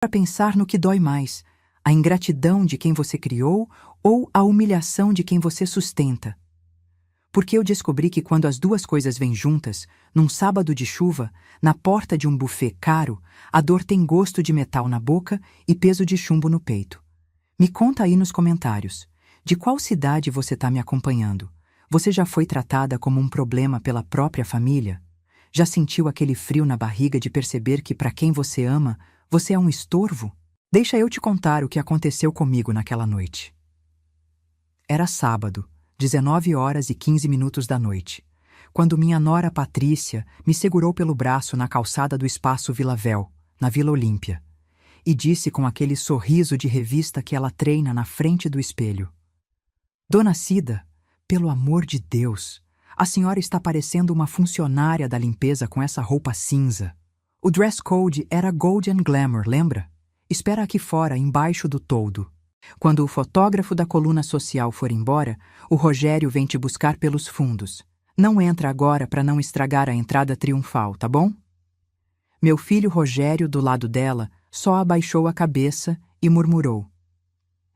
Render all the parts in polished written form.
Para pensar no que dói mais, a ingratidão de quem você criou ou a humilhação de quem você sustenta. Porque eu descobri que quando as duas coisas vêm juntas, num sábado de chuva, na porta de um buffet caro, a dor tem gosto de metal na boca e peso de chumbo no peito. Me conta aí nos comentários, de qual cidade você está me acompanhando? Você já foi tratada como um problema pela própria família? Já sentiu aquele frio na barriga de perceber que para quem você ama, você é um estorvo? Deixa eu te contar o que aconteceu comigo naquela noite. Era sábado, 19h15 da noite, quando minha nora Patrícia me segurou pelo braço na calçada do Espaço Vila Véu, na Vila Olímpia, e disse com aquele sorriso de revista que ela treina na frente do espelho: Dona Cida, pelo amor de Deus, a senhora está parecendo uma funcionária da limpeza com essa roupa cinza. O dress code era Gold and Glamour, lembra? Espera aqui fora, embaixo do toldo. Quando o fotógrafo da coluna social for embora, o Rogério vem te buscar pelos fundos. Não entra agora para não estragar a entrada triunfal, tá bom? Meu filho Rogério, do lado dela, só abaixou a cabeça e murmurou: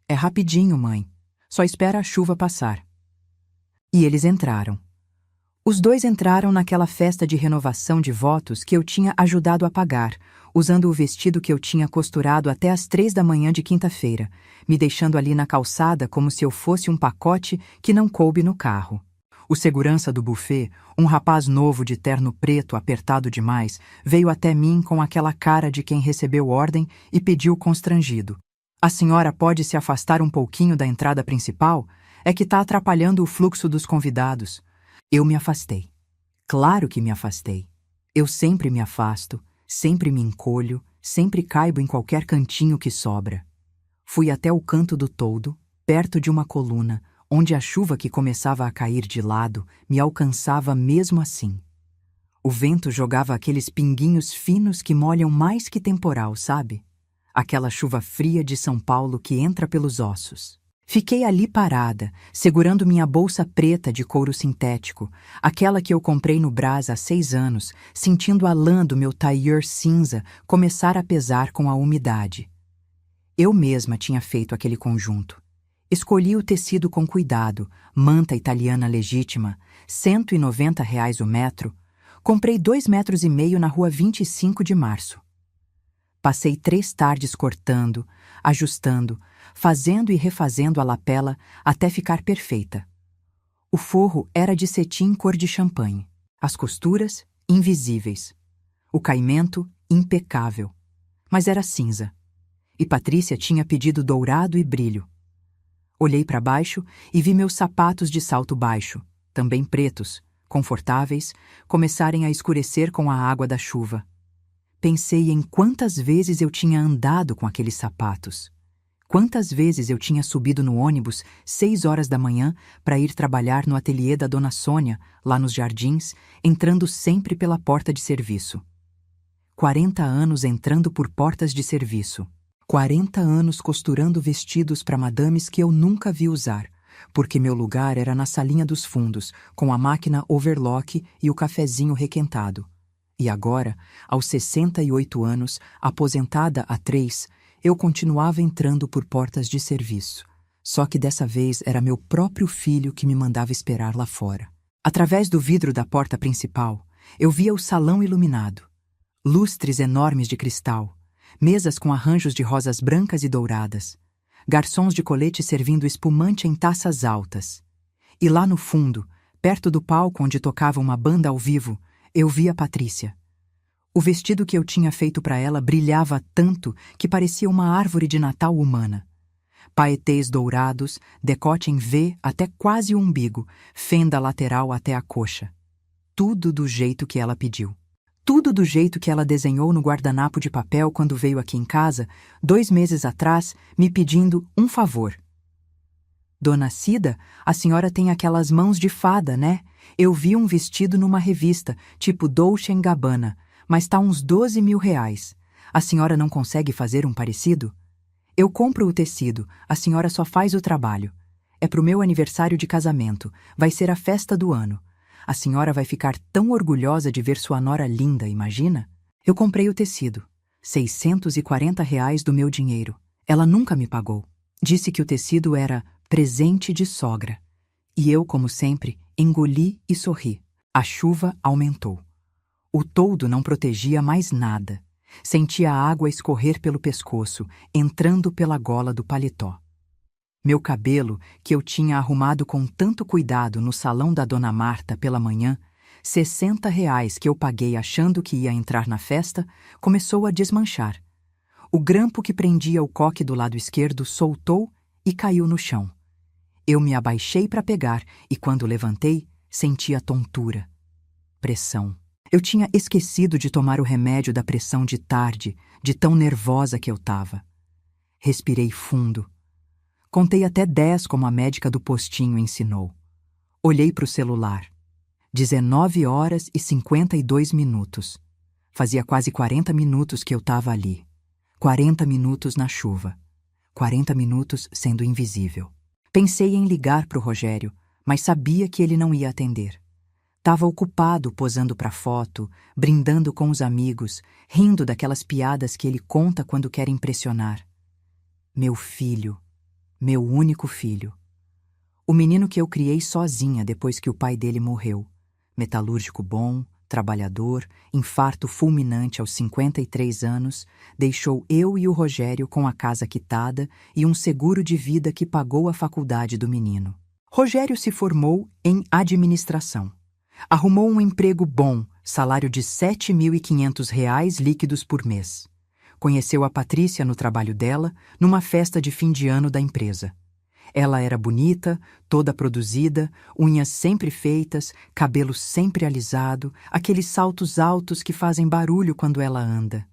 É rapidinho, mãe. Só espera a chuva passar. E eles entraram. Os dois entraram naquela festa de renovação de votos que eu tinha ajudado a pagar, usando o vestido que eu tinha costurado até às 3 da manhã de quinta-feira, me deixando ali na calçada como se eu fosse um pacote que não coube no carro. O segurança do buffet, um rapaz novo de terno preto apertado demais, veio até mim com aquela cara de quem recebeu ordem e pediu constrangido: A senhora pode se afastar um pouquinho da entrada principal? É que está atrapalhando o fluxo dos convidados. Eu me afastei. Claro que me afastei. Eu sempre me afasto, sempre me encolho, sempre caibo em qualquer cantinho que sobra. Fui até o canto do toldo, perto de uma coluna, onde a chuva que começava a cair de lado me alcançava mesmo assim. O vento jogava aqueles pinguinhos finos que molham mais que temporal, sabe? Aquela chuva fria de São Paulo que entra pelos ossos. Fiquei ali parada, segurando minha bolsa preta de couro sintético, aquela que eu comprei no Brás há 6 anos, sentindo a lã do meu tailleur cinza começar a pesar com a umidade. Eu mesma tinha feito aquele conjunto. Escolhi o tecido com cuidado, manta italiana legítima, R$ 190 o metro. Comprei 2,5 metros na rua 25 de março. Passei 3 tardes cortando, ajustando, fazendo e refazendo a lapela até ficar perfeita. O forro era de cetim cor de champanhe, as costuras invisíveis, o caimento impecável, mas era cinza. E Patrícia tinha pedido dourado e brilho. Olhei para baixo e vi meus sapatos de salto baixo, também pretos, confortáveis, começarem a escurecer com a água da chuva. Pensei em quantas vezes eu tinha andado com aqueles sapatos. Quantas vezes eu tinha subido no ônibus 6 horas da manhã para ir trabalhar no ateliê da Dona Sônia, lá nos Jardins, entrando sempre pela porta de serviço. 40 anos entrando por portas de serviço. 40 anos costurando vestidos para madames que eu nunca vi usar, porque meu lugar era na salinha dos fundos, com a máquina overlock e o cafezinho requentado. E agora, aos 68 anos, aposentada há 3, eu continuava entrando por portas de serviço. Só que dessa vez era meu próprio filho que me mandava esperar lá fora. Através do vidro da porta principal, eu via o salão iluminado. Lustres enormes de cristal, mesas com arranjos de rosas brancas e douradas, garçons de colete servindo espumante em taças altas. E lá no fundo, perto do palco onde tocava uma banda ao vivo, eu via Patrícia. O vestido que eu tinha feito para ela brilhava tanto que parecia uma árvore de Natal humana. Paetês dourados, decote em V até quase o umbigo, fenda lateral até a coxa. Tudo do jeito que ela pediu. Tudo do jeito que ela desenhou no guardanapo de papel quando veio aqui em casa, 2 meses atrás, me pedindo um favor. Dona Cida, a senhora tem aquelas mãos de fada, né? Eu vi um vestido numa revista, tipo Dolce & Gabbana, mas tá uns R$ 12.000. A senhora não consegue fazer um parecido? Eu compro o tecido, a senhora só faz o trabalho. É pro meu aniversário de casamento, vai ser a festa do ano. A senhora vai ficar tão orgulhosa de ver sua nora linda, imagina? Eu comprei o tecido. R$ 640 do meu dinheiro. Ela nunca me pagou. Disse que o tecido era presente de sogra. E eu, como sempre, engoli e sorri. A chuva aumentou. O toldo não protegia mais nada. Sentia a água escorrer pelo pescoço, entrando pela gola do paletó. Meu cabelo, que eu tinha arrumado com tanto cuidado no salão da Dona Marta pela manhã, R$ 60 que eu paguei achando que ia entrar na festa, começou a desmanchar. O grampo que prendia o coque do lado esquerdo soltou e caiu no chão. Eu me abaixei para pegar e, quando levantei, senti a tontura. Pressão. Eu tinha esquecido de tomar o remédio da pressão de tarde, de tão nervosa que eu estava. Respirei fundo. Contei até 10 como a médica do postinho ensinou. Olhei para o celular. 19h52. Fazia quase 40 minutos que eu estava ali. 40 minutos na chuva. 40 minutos sendo invisível. Pensei em ligar para o Rogério, mas sabia que ele não ia atender. Estava ocupado posando para foto, brindando com os amigos, rindo daquelas piadas que ele conta quando quer impressionar. Meu filho. Meu único filho. O menino que eu criei sozinha depois que o pai dele morreu. Metalúrgico bom, trabalhador, infarto fulminante aos 53 anos, deixou eu e o Rogério com a casa quitada e um seguro de vida que pagou a faculdade do menino. Rogério se formou em administração. Arrumou um emprego bom, salário de R$ 7.500 líquidos por mês. Conheceu a Patrícia no trabalho dela, numa festa de fim de ano da empresa. Ela era bonita, toda produzida, unhas sempre feitas, cabelo sempre alisado, aqueles saltos altos que fazem barulho quando ela anda.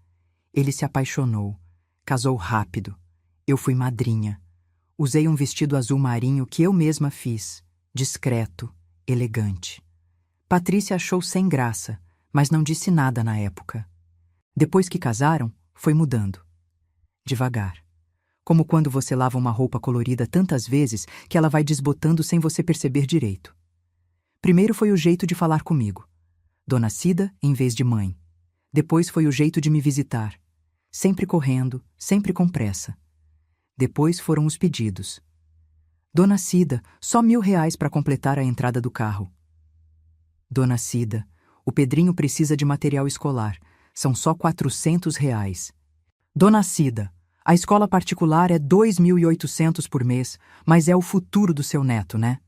Ele se apaixonou. Casou rápido. Eu fui madrinha. Usei um vestido azul marinho que eu mesma fiz, discreto, elegante. Patrícia achou sem graça, mas não disse nada na época. Depois que casaram, foi mudando. Devagar. Como quando você lava uma roupa colorida tantas vezes que ela vai desbotando sem você perceber direito. Primeiro foi o jeito de falar comigo. Dona Cida em vez de mãe. Depois foi o jeito de me visitar. Sempre correndo, sempre com pressa. Depois foram os pedidos. Dona Cida, só R$ 1.000 para completar a entrada do carro. Dona Cida, o Pedrinho precisa de material escolar. São só R$ 400. Dona Cida, a escola particular é 2.800 por mês, mas é o futuro do seu neto, né?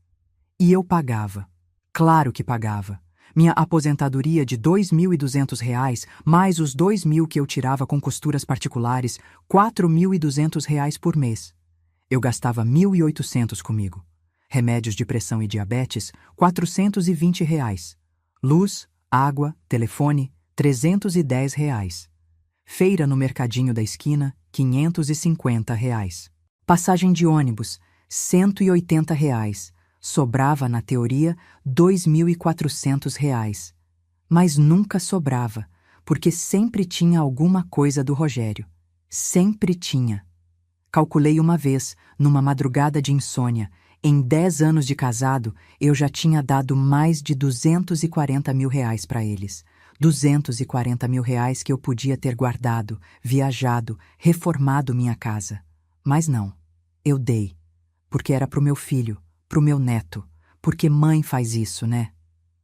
E eu pagava. Claro que pagava. Minha aposentadoria de R$ 2.200, mais os 2.000 que eu tirava com costuras particulares, R$ 4.200 por mês. Eu gastava 1.800 comigo. Remédios de pressão e diabetes, R$ 420. Luz, água, telefone, R$ 310. Feira no mercadinho da esquina, R$ 550. Passagem de ônibus, R$ 180. Sobrava, na teoria, R$ 2.400. Mas nunca sobrava, porque sempre tinha alguma coisa do Rogério. Sempre tinha. Calculei uma vez, numa madrugada de insônia, em 10 anos de casado, eu já tinha dado mais de R$ 240 mil para eles. R$ 240 mil que eu podia ter guardado, viajado, reformado minha casa. Mas não, eu dei. Porque era pro meu filho, pro meu neto. Porque mãe faz isso, né?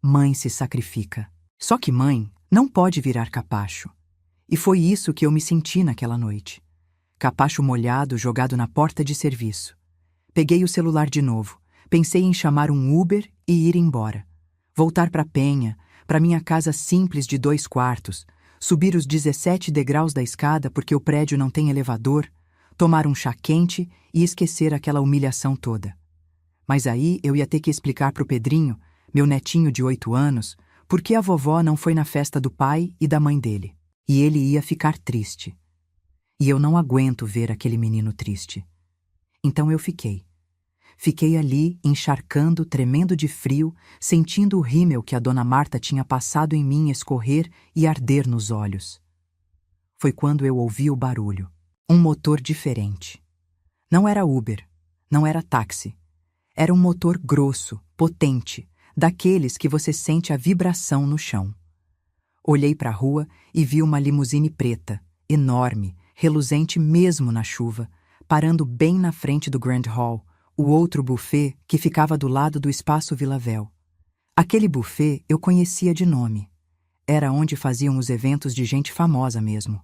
Mãe se sacrifica. Só que mãe não pode virar capacho. E foi isso que eu me senti naquela noite. Capacho molhado jogado na porta de serviço. Peguei o celular de novo. Pensei em chamar um Uber e ir embora. Voltar para Penha, para minha casa simples de 2 quartos, subir os 17 degraus da escada porque o prédio não tem elevador, tomar um chá quente e esquecer aquela humilhação toda. Mas aí eu ia ter que explicar para o Pedrinho, meu netinho de 8 anos, por que a vovó não foi na festa do pai e da mãe dele. E ele ia ficar triste. E eu não aguento ver aquele menino triste. Então eu fiquei. Fiquei ali, encharcando, tremendo de frio, sentindo o rímel que a Dona Marta tinha passado em mim escorrer e arder nos olhos. Foi quando eu ouvi o barulho. Um motor diferente. Não era Uber, não era táxi. Era um motor grosso, potente, daqueles que você sente a vibração no chão. Olhei para a rua e vi uma limusine preta, enorme, reluzente mesmo na chuva, parando bem na frente do Grand Hall, o outro buffet que ficava do lado do espaço Villavel. Aquele buffet eu conhecia de nome. Era onde faziam os eventos de gente famosa mesmo.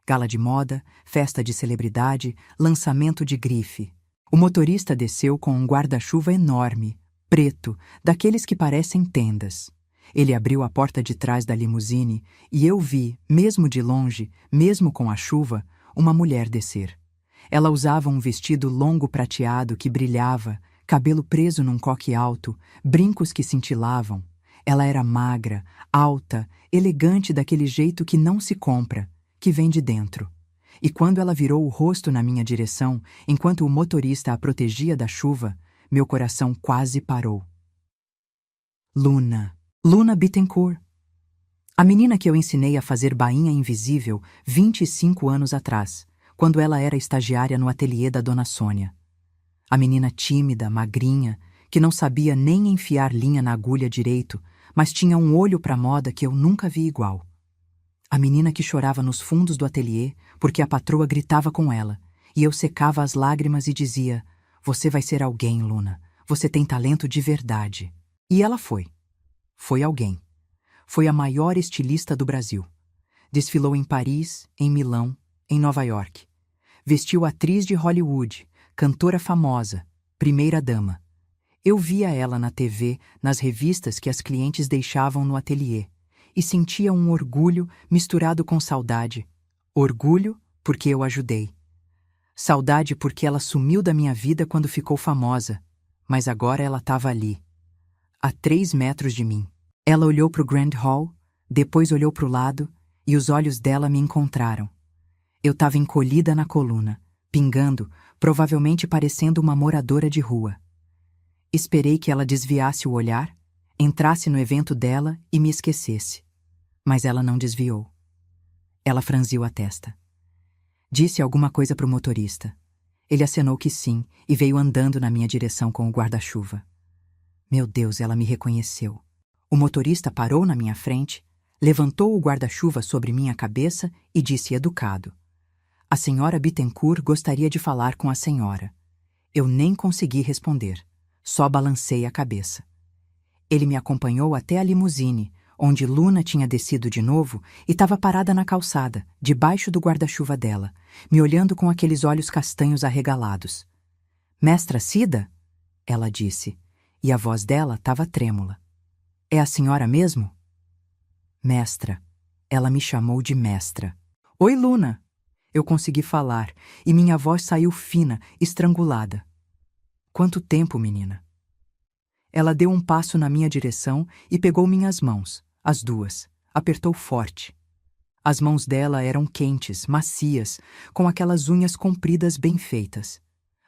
Gala de moda, festa de celebridade, lançamento de grife. O motorista desceu com um guarda-chuva enorme, preto, daqueles que parecem tendas. Ele abriu a porta de trás da limusine e eu vi, mesmo de longe, mesmo com a chuva, uma mulher descer. Ela usava um vestido longo prateado que brilhava, cabelo preso num coque alto, brincos que cintilavam. Ela era magra, alta, elegante daquele jeito que não se compra, que vem de dentro. E quando ela virou o rosto na minha direção, enquanto o motorista a protegia da chuva, meu coração quase parou. Luna Bittencourt. A menina que eu ensinei a fazer bainha invisível 25 anos atrás, quando ela era estagiária no ateliê da Dona Sônia. A menina tímida, magrinha, que não sabia nem enfiar linha na agulha direito, mas tinha um olho para moda que eu nunca vi igual. A menina que chorava nos fundos do ateliê porque a patroa gritava com ela, e eu secava as lágrimas e dizia: "Você vai ser alguém, Luna. Você tem talento de verdade." E ela foi. Foi alguém. Foi a maior estilista do Brasil. Desfilou em Paris, em Milão, em Nova York. Vestiu atriz de Hollywood, cantora famosa, primeira-dama. Eu via ela na TV, nas revistas que as clientes deixavam no ateliê, e sentia um orgulho misturado com saudade. Orgulho porque eu ajudei. Saudade porque ela sumiu da minha vida quando ficou famosa, mas agora ela estava ali, a 3 metros de mim. Ela olhou para o Grand Hall, depois olhou para o lado, e os olhos dela me encontraram. Eu estava encolhida na coluna, pingando, provavelmente parecendo uma moradora de rua. Esperei que ela desviasse o olhar, entrasse no evento dela e me esquecesse. Mas ela não desviou. Ela franziu a testa. Disse alguma coisa para o motorista. Ele acenou que sim e veio andando na minha direção com o guarda-chuva. Meu Deus, ela me reconheceu. O motorista parou na minha frente, levantou o guarda-chuva sobre minha cabeça e disse educado: "A senhora Bittencourt gostaria de falar com a senhora." Eu nem consegui responder, só balancei a cabeça. Ele me acompanhou até a limusine, onde Luna tinha descido de novo e estava parada na calçada, debaixo do guarda-chuva dela, me olhando com aqueles olhos castanhos arregalados. "Mestra Cida?" ela disse, e a voz dela estava trêmula. "É a senhora mesmo?" "Mestra." Ela me chamou de mestra. "Oi, Luna." Eu consegui falar, e minha voz saiu fina, estrangulada. "Quanto tempo, menina?" Ela deu um passo na minha direção e pegou minhas mãos, as duas, apertou forte. As mãos dela eram quentes, macias, com aquelas unhas compridas bem feitas.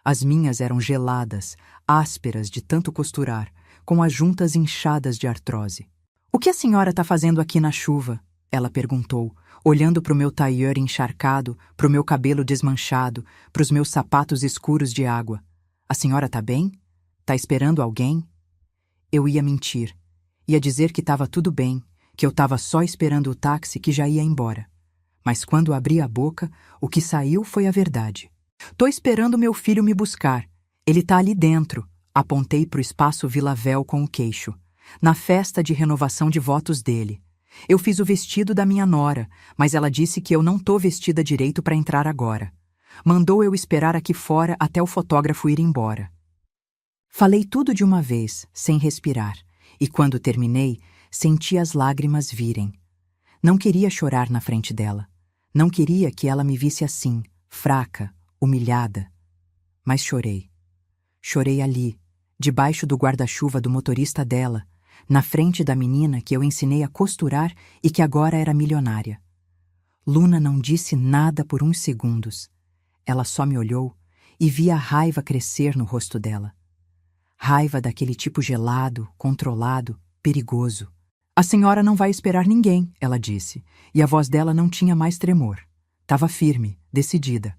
As minhas eram geladas, ásperas de tanto costurar, com as juntas inchadas de artrose. "O que a senhora está fazendo aqui na chuva?" ela perguntou, olhando para o meu tailleur encharcado, para o meu cabelo desmanchado, para os meus sapatos escuros de água. "A senhora está bem? Está esperando alguém?" Eu ia mentir. Ia dizer que estava tudo bem, que eu estava só esperando o táxi que já ia embora. Mas quando abri a boca, o que saiu foi a verdade. "Tô esperando meu filho me buscar. Ele tá ali dentro." Apontei para o espaço Villavel com o queixo. "Na festa de renovação de votos dele. Eu fiz o vestido da minha nora, mas ela disse que eu não tô vestida direito para entrar agora. Mandou eu esperar aqui fora até o fotógrafo ir embora." Falei tudo de uma vez, sem respirar, e quando terminei, senti as lágrimas virem. Não queria chorar na frente dela. Não queria que ela me visse assim, fraca, humilhada. Mas chorei. Chorei ali, debaixo do guarda-chuva do motorista dela, na frente da menina que eu ensinei a costurar e que agora era milionária. Luna não disse nada por uns segundos. Ela só me olhou e vi a raiva crescer no rosto dela. Raiva daquele tipo gelado, controlado, perigoso. "A senhora não vai esperar ninguém," ela disse, e a voz dela não tinha mais tremor. Estava firme, decidida.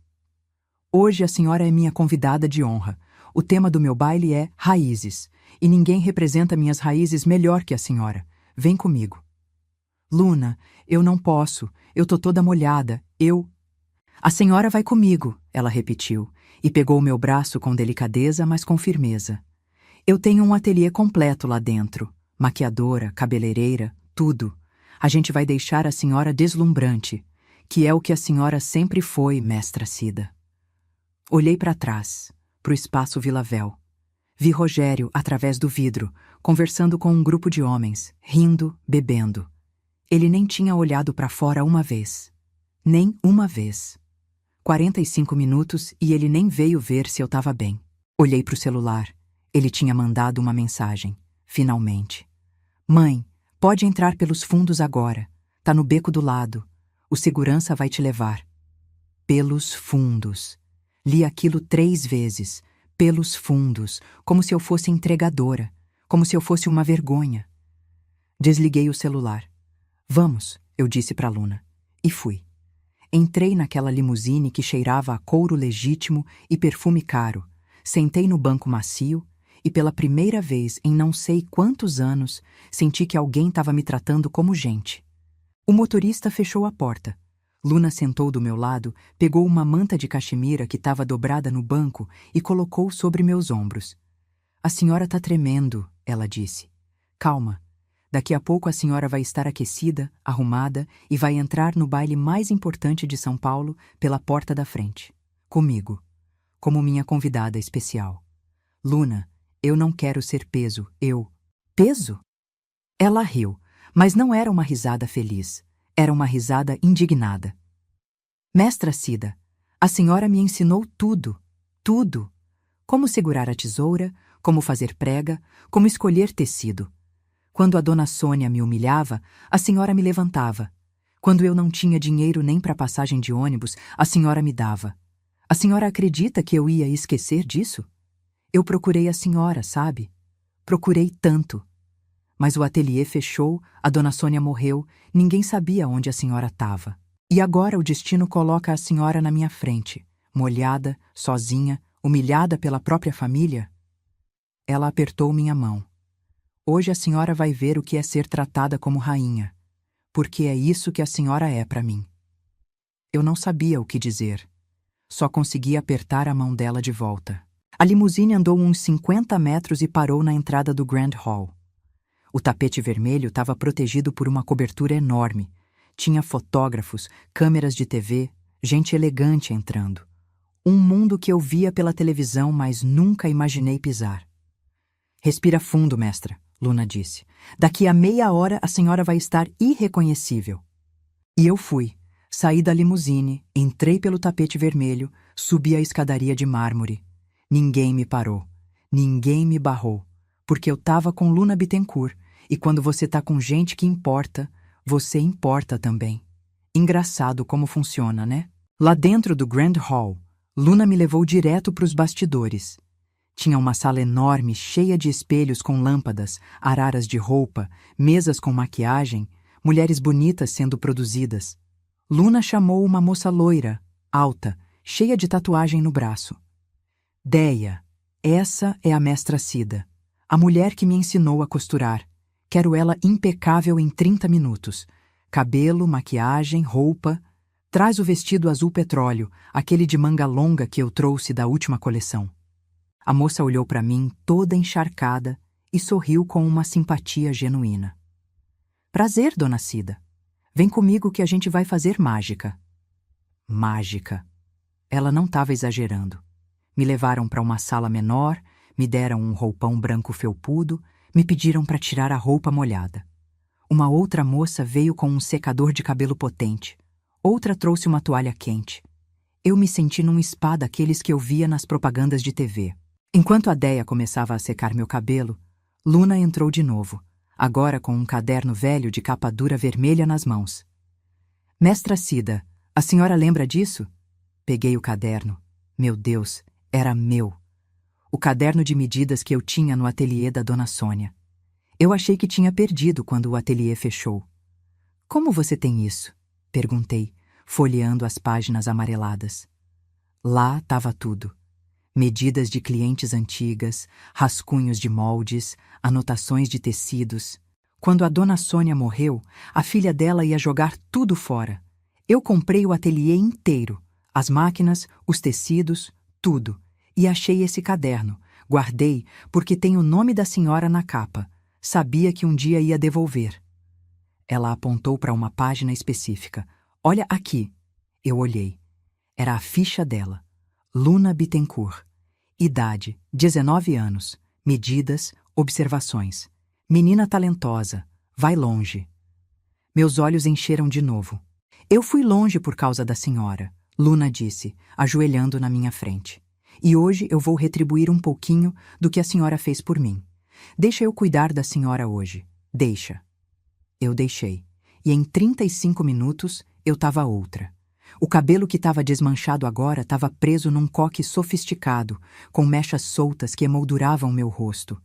"Hoje a senhora é minha convidada de honra. O tema do meu baile é raízes, e ninguém representa minhas raízes melhor que a senhora. Vem comigo." Luna, eu não posso. Eu tô toda molhada. A senhora vai comigo, ela repetiu, e pegou meu braço com delicadeza, mas com firmeza. Eu tenho um ateliê completo lá dentro. Maquiadora, cabeleireira, tudo. A gente vai deixar a senhora deslumbrante, que é o que a senhora sempre foi, mestra Cida. Olhei para trás, pro espaço Vilavel. Vi Rogério, através do vidro, conversando com um grupo de homens, rindo, bebendo. Ele nem tinha olhado para fora uma vez. Nem uma vez. 45 minutos e ele nem veio ver se eu estava bem. Olhei para o celular. Ele tinha mandado uma mensagem. Finalmente. Mãe, pode entrar pelos fundos agora. Tá no beco do lado. O segurança vai te levar. Pelos fundos. Li aquilo 3 vezes. Pelos fundos. Como se eu fosse entregadora. Como se eu fosse uma vergonha. Desliguei o celular. Vamos, eu disse para Luna. E fui. Entrei naquela limusine que cheirava a couro legítimo e perfume caro. Sentei no banco macio e, pela primeira vez em não sei quantos anos, senti que alguém estava me tratando como gente. O motorista fechou a porta. Luna sentou do meu lado, pegou uma manta de caxemira que estava dobrada no banco e colocou sobre meus ombros. A senhora tá tremendo, ela disse. Calma. Daqui a pouco a senhora vai estar aquecida, arrumada e vai entrar no baile mais importante de São Paulo pela porta da frente. Comigo. Como minha convidada especial. Luna, eu não quero ser peso, Peso? Ela riu, mas não era uma risada feliz. Era uma risada indignada. Mestra Cida, a senhora me ensinou tudo. Tudo. Como segurar a tesoura, como fazer prega, como escolher tecido. Quando a dona Sônia me humilhava, a senhora me levantava. Quando eu não tinha dinheiro nem para passagem de ônibus, a senhora me dava. A senhora acredita que eu ia esquecer disso? Eu procurei a senhora, sabe? Procurei tanto. Mas o ateliê fechou, a dona Sônia morreu, ninguém sabia onde a senhora estava. E agora o destino coloca a senhora na minha frente, molhada, sozinha, humilhada pela própria família. Ela apertou minha mão. Hoje a senhora vai ver o que é ser tratada como rainha, porque é isso que a senhora é para mim. Eu não sabia o que dizer. Só consegui apertar a mão dela de volta. A limusine andou uns 50 metros e parou na entrada do Grand Hall. O tapete vermelho estava protegido por uma cobertura enorme. Tinha fotógrafos, câmeras de TV, gente elegante entrando. Um mundo que eu via pela televisão, mas nunca imaginei pisar. Respira fundo, mestra. Luna disse. Daqui a meia hora a senhora vai estar irreconhecível. E eu fui. Saí da limusine, entrei pelo tapete vermelho, subi a escadaria de mármore. Ninguém me parou. Ninguém me barrou. Porque eu tava com Luna Bittencourt. E quando você tá com gente que importa, você importa também. Engraçado como funciona, né? Lá dentro do Grand Hall, Luna me levou direto pros bastidores. Tinha uma sala enorme, cheia de espelhos com lâmpadas, araras de roupa, mesas com maquiagem, mulheres bonitas sendo produzidas. Luna chamou uma moça loira, alta, cheia de tatuagem no braço. Déia, essa é a mestra Cida, a mulher que me ensinou a costurar. Quero ela impecável em 30 minutos. Cabelo, maquiagem, roupa. Traz o vestido azul petróleo, aquele de manga longa que eu trouxe da última coleção. A moça olhou para mim toda encharcada e sorriu com uma simpatia genuína. Prazer, dona Cida. Vem comigo que a gente vai fazer mágica. Mágica. Ela não estava exagerando. Me levaram para uma sala menor, me deram um roupão branco felpudo, me pediram para tirar a roupa molhada. Uma outra moça veio com um secador de cabelo potente. Outra trouxe uma toalha quente. Eu me senti num spa daqueles que eu via nas propagandas de TV. Enquanto a Déia começava a secar meu cabelo, Luna entrou de novo, agora com um caderno velho de capa dura vermelha nas mãos. Mestra Cida, a senhora lembra disso? Peguei o caderno. Meu Deus, era meu. O caderno de medidas que eu tinha no ateliê da dona Sônia. Eu achei que tinha perdido quando o ateliê fechou. Como você tem isso? Perguntei, folheando as páginas amareladas. Lá estava tudo. Medidas de clientes antigas, rascunhos de moldes, anotações de tecidos, Quando a dona Sônia morreu, a filha dela ia jogar tudo fora. Eu comprei o ateliê inteiro, as máquinas, os tecidos, tudo, e achei esse caderno. Guardei porque tem o nome da senhora na capa. Sabia que um dia ia devolver. Ela apontou para uma página específica. Olha aqui. Eu olhei. Era a ficha dela. Luna Bittencourt. Idade, 19 anos. Medidas, observações. Menina talentosa. Vai longe. Meus olhos encheram de novo. Eu fui longe por causa da senhora, Luna disse, ajoelhando na minha frente. E hoje eu vou retribuir um pouquinho do que a senhora fez por mim. Deixa eu cuidar da senhora hoje. Deixa. Eu deixei. E em 35 minutos eu estava outra. O cabelo que estava desmanchado agora estava preso num coque sofisticado, com mechas soltas que emolduravam meu rosto.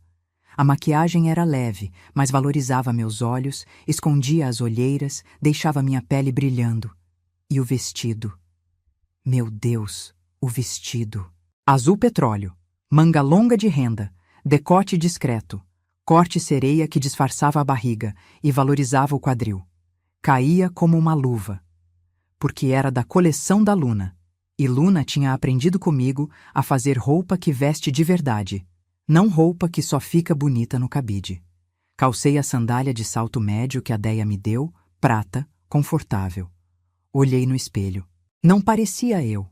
A maquiagem era leve, mas valorizava meus olhos, escondia as olheiras, deixava minha pele brilhando. E o vestido? Meu Deus, o vestido. Azul petróleo, manga longa de renda, decote discreto, corte sereia que disfarçava a barriga e valorizava o quadril. Caía como uma luva. Porque era da coleção da Luna. E Luna tinha aprendido comigo a fazer roupa que veste de verdade. Não roupa que só fica bonita no cabide. Calcei a sandália de salto médio que a Déia me deu, prata, confortável. Olhei no espelho. Não parecia eu.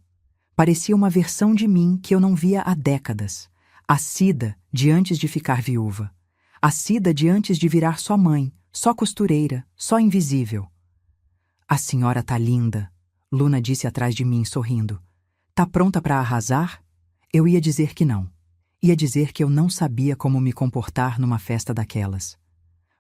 Parecia uma versão de mim que eu não via há décadas. A Cida de antes de ficar viúva. A Cida de antes de virar só mãe, só costureira, só invisível. A senhora tá linda, Luna disse atrás de mim, sorrindo. Tá pronta para arrasar? Eu ia dizer que não. Ia dizer que eu não sabia como me comportar numa festa daquelas.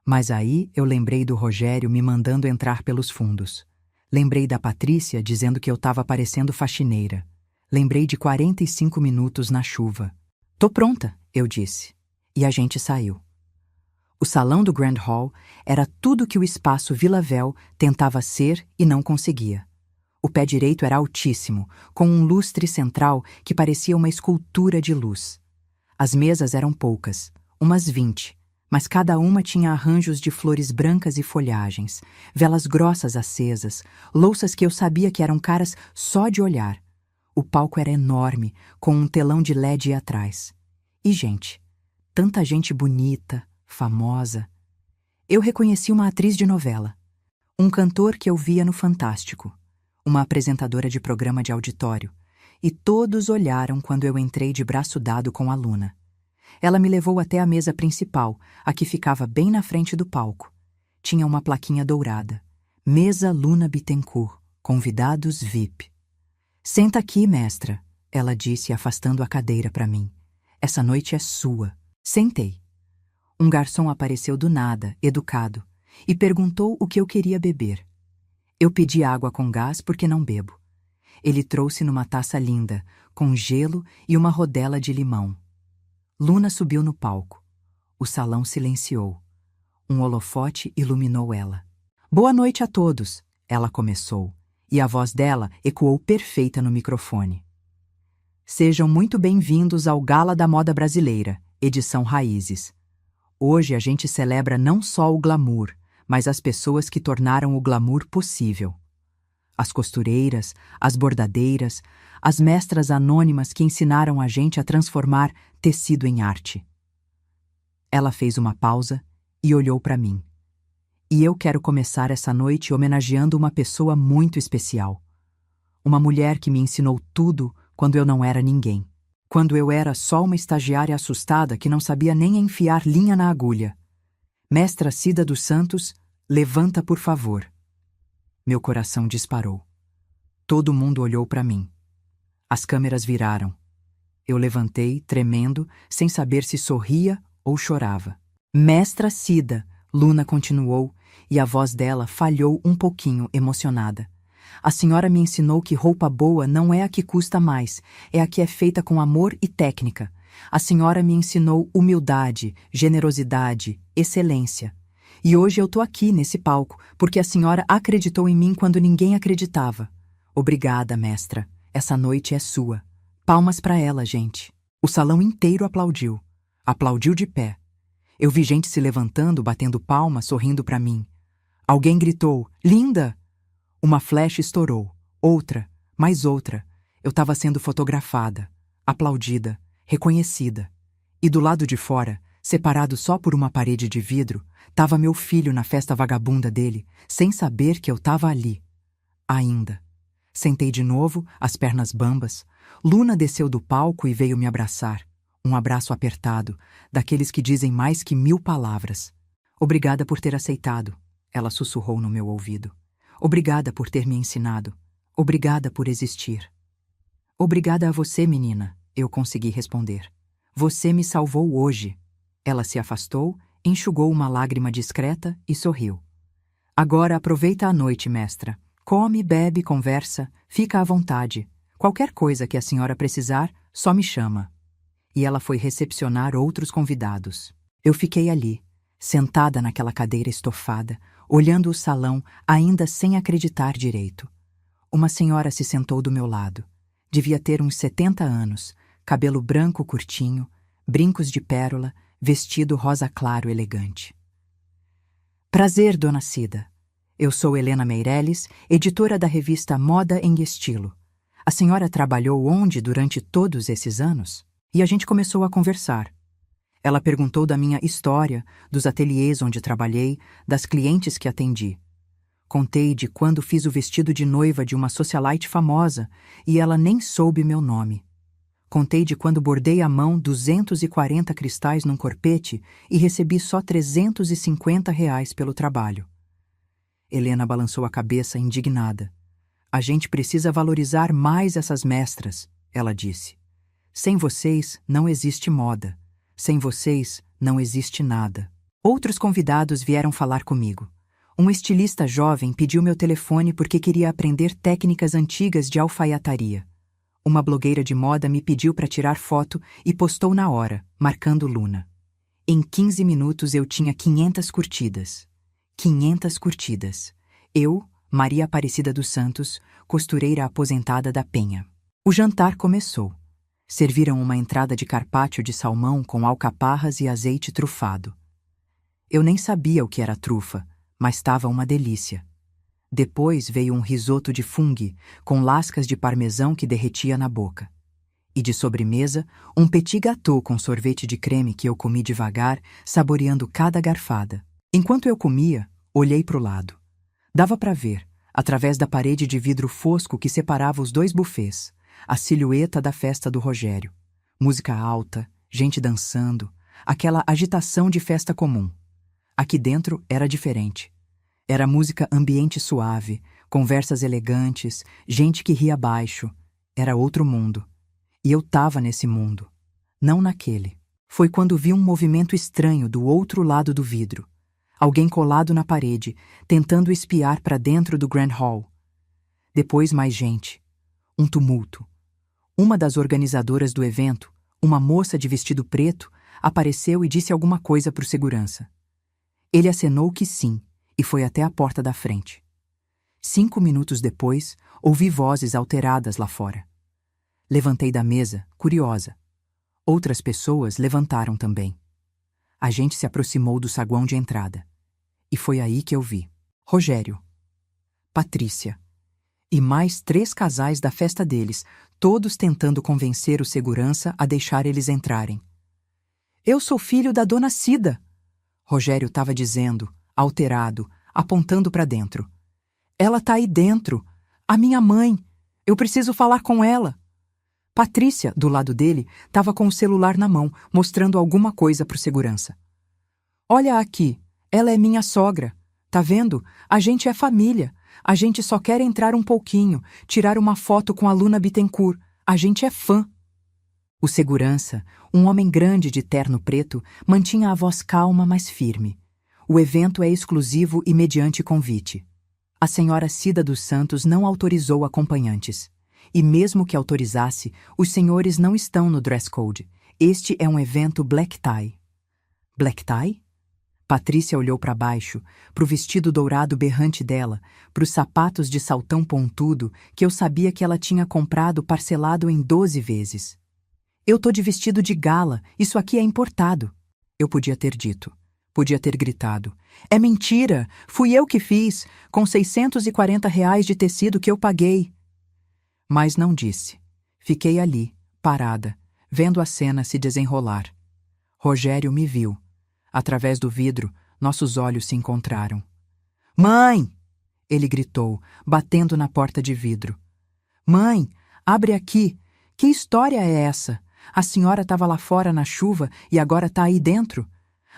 Mas aí eu lembrei do Rogério me mandando entrar pelos fundos. Lembrei da Patrícia dizendo que eu estava parecendo faxineira. Lembrei de 45 minutos na chuva. Tô pronta, eu disse. E a gente saiu. O salão do Grand Hall era tudo que o espaço Vila Véu tentava ser e não conseguia. O pé direito era altíssimo, com um lustre central que parecia uma escultura de luz. As mesas eram poucas, umas 20, mas cada uma tinha arranjos de flores brancas e folhagens, velas grossas acesas, louças que eu sabia que eram caras só de olhar. O palco era enorme, com um telão de LED atrás. E gente, tanta gente bonita, famosa. Eu reconheci uma atriz de novela, um cantor que eu via no Fantástico, uma apresentadora de programa de auditório, e todos olharam quando eu entrei de braço dado com a Luna. Ela me levou até a mesa principal, a que ficava bem na frente do palco. Tinha uma plaquinha dourada. Mesa Luna Bittencourt, convidados VIP. Senta aqui, mestra, ela disse, afastando a cadeira para mim. Essa noite é sua. Sentei. Um garçom apareceu do nada, educado, e perguntou o que eu queria beber. Eu pedi água com gás porque não bebo. Ele trouxe numa taça linda, com gelo e uma rodela de limão. Luna subiu no palco. O salão silenciou. Um holofote iluminou ela. Boa noite a todos, ela começou, e a voz dela ecoou perfeita no microfone. Sejam muito bem-vindos ao Gala da Moda Brasileira, edição Raízes. Hoje a gente celebra não só o glamour, mas as pessoas que tornaram o glamour possível. As costureiras, as bordadeiras, as mestras anônimas que ensinaram a gente a transformar tecido em arte. Ela fez uma pausa e olhou para mim. E eu quero começar essa noite homenageando uma pessoa muito especial. Uma mulher que me ensinou tudo quando eu não era ninguém. Quando eu era só uma estagiária assustada que não sabia nem enfiar linha na agulha. Mestra Cida dos Santos, levanta por favor. Meu coração disparou. Todo mundo olhou para mim. As câmeras viraram. Eu levantei, tremendo, sem saber se sorria ou chorava. Mestra Cida, Luna continuou, e a voz dela falhou um pouquinho, emocionada. A senhora me ensinou que roupa boa não é a que custa mais, é a que é feita com amor e técnica. A senhora me ensinou humildade, generosidade, excelência. E hoje eu tô aqui nesse palco, porque a senhora acreditou em mim quando ninguém acreditava. Obrigada, mestra. Essa noite é sua. Palmas para ela, gente. O salão inteiro aplaudiu. Aplaudiu de pé. Eu vi gente se levantando, batendo palmas, sorrindo para mim. Alguém gritou, linda! Uma flecha estourou. Outra, mais outra. Eu estava sendo fotografada, aplaudida, reconhecida. E do lado de fora, separado só por uma parede de vidro, estava meu filho na festa vagabunda dele, sem saber que eu estava ali. Ainda. Sentei de novo, as pernas bambas. Luna desceu do palco e veio me abraçar. Um abraço apertado, daqueles que dizem mais que 1000 palavras. Obrigada por ter aceitado, ela sussurrou no meu ouvido. Obrigada por ter me ensinado. Obrigada por existir. Obrigada a você, menina, eu consegui responder. Você me salvou hoje. Ela se afastou, enxugou uma lágrima discreta e sorriu. Agora aproveita a noite, mestra. Come, bebe, conversa, fica à vontade. Qualquer coisa que a senhora precisar, só me chama. E ela foi recepcionar outros convidados. Eu fiquei ali, sentada naquela cadeira estofada, olhando o salão, ainda sem acreditar direito. Uma senhora se sentou do meu lado. Devia ter uns 70 anos, cabelo branco curtinho, brincos de pérola, vestido rosa claro elegante. Prazer, dona Cida. Eu sou Helena Meirelles, editora da revista Moda em Estilo. A senhora trabalhou onde durante todos esses anos? E a gente começou a conversar. Ela perguntou da minha história, dos ateliês onde trabalhei, das clientes que atendi. Contei de quando fiz o vestido de noiva de uma socialite famosa e ela nem soube meu nome. Contei de quando bordei à mão 240 cristais num corpete e recebi só R$ 350 pelo trabalho. Helena balançou a cabeça indignada. A gente precisa valorizar mais essas mestras, ela disse. Sem vocês não existe moda. Sem vocês não existe nada. Outros convidados vieram falar comigo. Um estilista jovem pediu meu telefone porque queria aprender técnicas antigas de alfaiataria. Uma blogueira de moda me pediu para tirar foto e postou na hora, marcando Luna. Em 15 minutos eu tinha 500 curtidas. 500 curtidas. Eu, Maria Aparecida dos Santos, costureira aposentada da Penha. O jantar começou. Serviram uma entrada de carpaccio de salmão com alcaparras e azeite trufado. Eu nem sabia o que era trufa, mas estava uma delícia. Depois veio um risoto de fungo, com lascas de parmesão que derretia na boca. E de sobremesa, um petit gâteau com sorvete de creme que eu comi devagar, saboreando cada garfada. Enquanto eu comia, olhei para o lado. Dava para ver, através da parede de vidro fosco que separava os dois buffets, a silhueta da festa do Rogério. Música alta, gente dançando, aquela agitação de festa comum. Aqui dentro era diferente. Era música ambiente suave, conversas elegantes, gente que ria baixo. Era outro mundo. E eu estava nesse mundo. Não naquele. Foi quando vi um movimento estranho do outro lado do vidro. Alguém colado na parede, tentando espiar para dentro do Grand Hall. Depois mais gente. Um tumulto. Uma das organizadoras do evento, uma moça de vestido preto, apareceu e disse alguma coisa para o segurança. Ele acenou que sim, e foi até a porta da frente. 5 minutos depois, ouvi vozes alteradas lá fora. Levantei da mesa, curiosa. Outras pessoas levantaram também. A gente se aproximou do saguão de entrada. E foi aí que eu vi Rogério, Patrícia e mais 3 casais da festa deles, todos tentando convencer o segurança a deixar eles entrarem. Eu sou filho da dona Cida, Rogério estava dizendo, alterado, apontando para dentro. Ela tá aí dentro, a minha mãe, eu preciso falar com ela. Patrícia, do lado dele, estava com o celular na mão, mostrando alguma coisa pro segurança. Olha aqui, ela é minha sogra. Tá vendo? A gente é família. A gente só quer entrar um pouquinho, tirar uma foto com a Luna Bittencourt. A gente é fã. O segurança, um homem grande de terno preto, mantinha a voz calma, mas firme. O evento é exclusivo e mediante convite. A senhora Cida dos Santos não autorizou acompanhantes. E mesmo que autorizasse, os senhores não estão no dress code. Este é um evento black tie. Black tie? Patrícia olhou para baixo, para o vestido dourado berrante dela, para os sapatos de saltão pontudo que eu sabia que ela tinha comprado parcelado em 12 vezes. Eu tô de vestido de gala, isso aqui é importado. Eu podia ter dito. Podia ter gritado. É mentira! Fui eu que fiz, com R$ 640 de tecido que eu paguei. Mas não disse. Fiquei ali, parada, vendo a cena se desenrolar. Rogério me viu. Através do vidro, nossos olhos se encontraram. Mãe! Ele gritou, batendo na porta de vidro. Mãe, abre aqui! Que história é essa? A senhora estava lá fora na chuva e agora está aí dentro?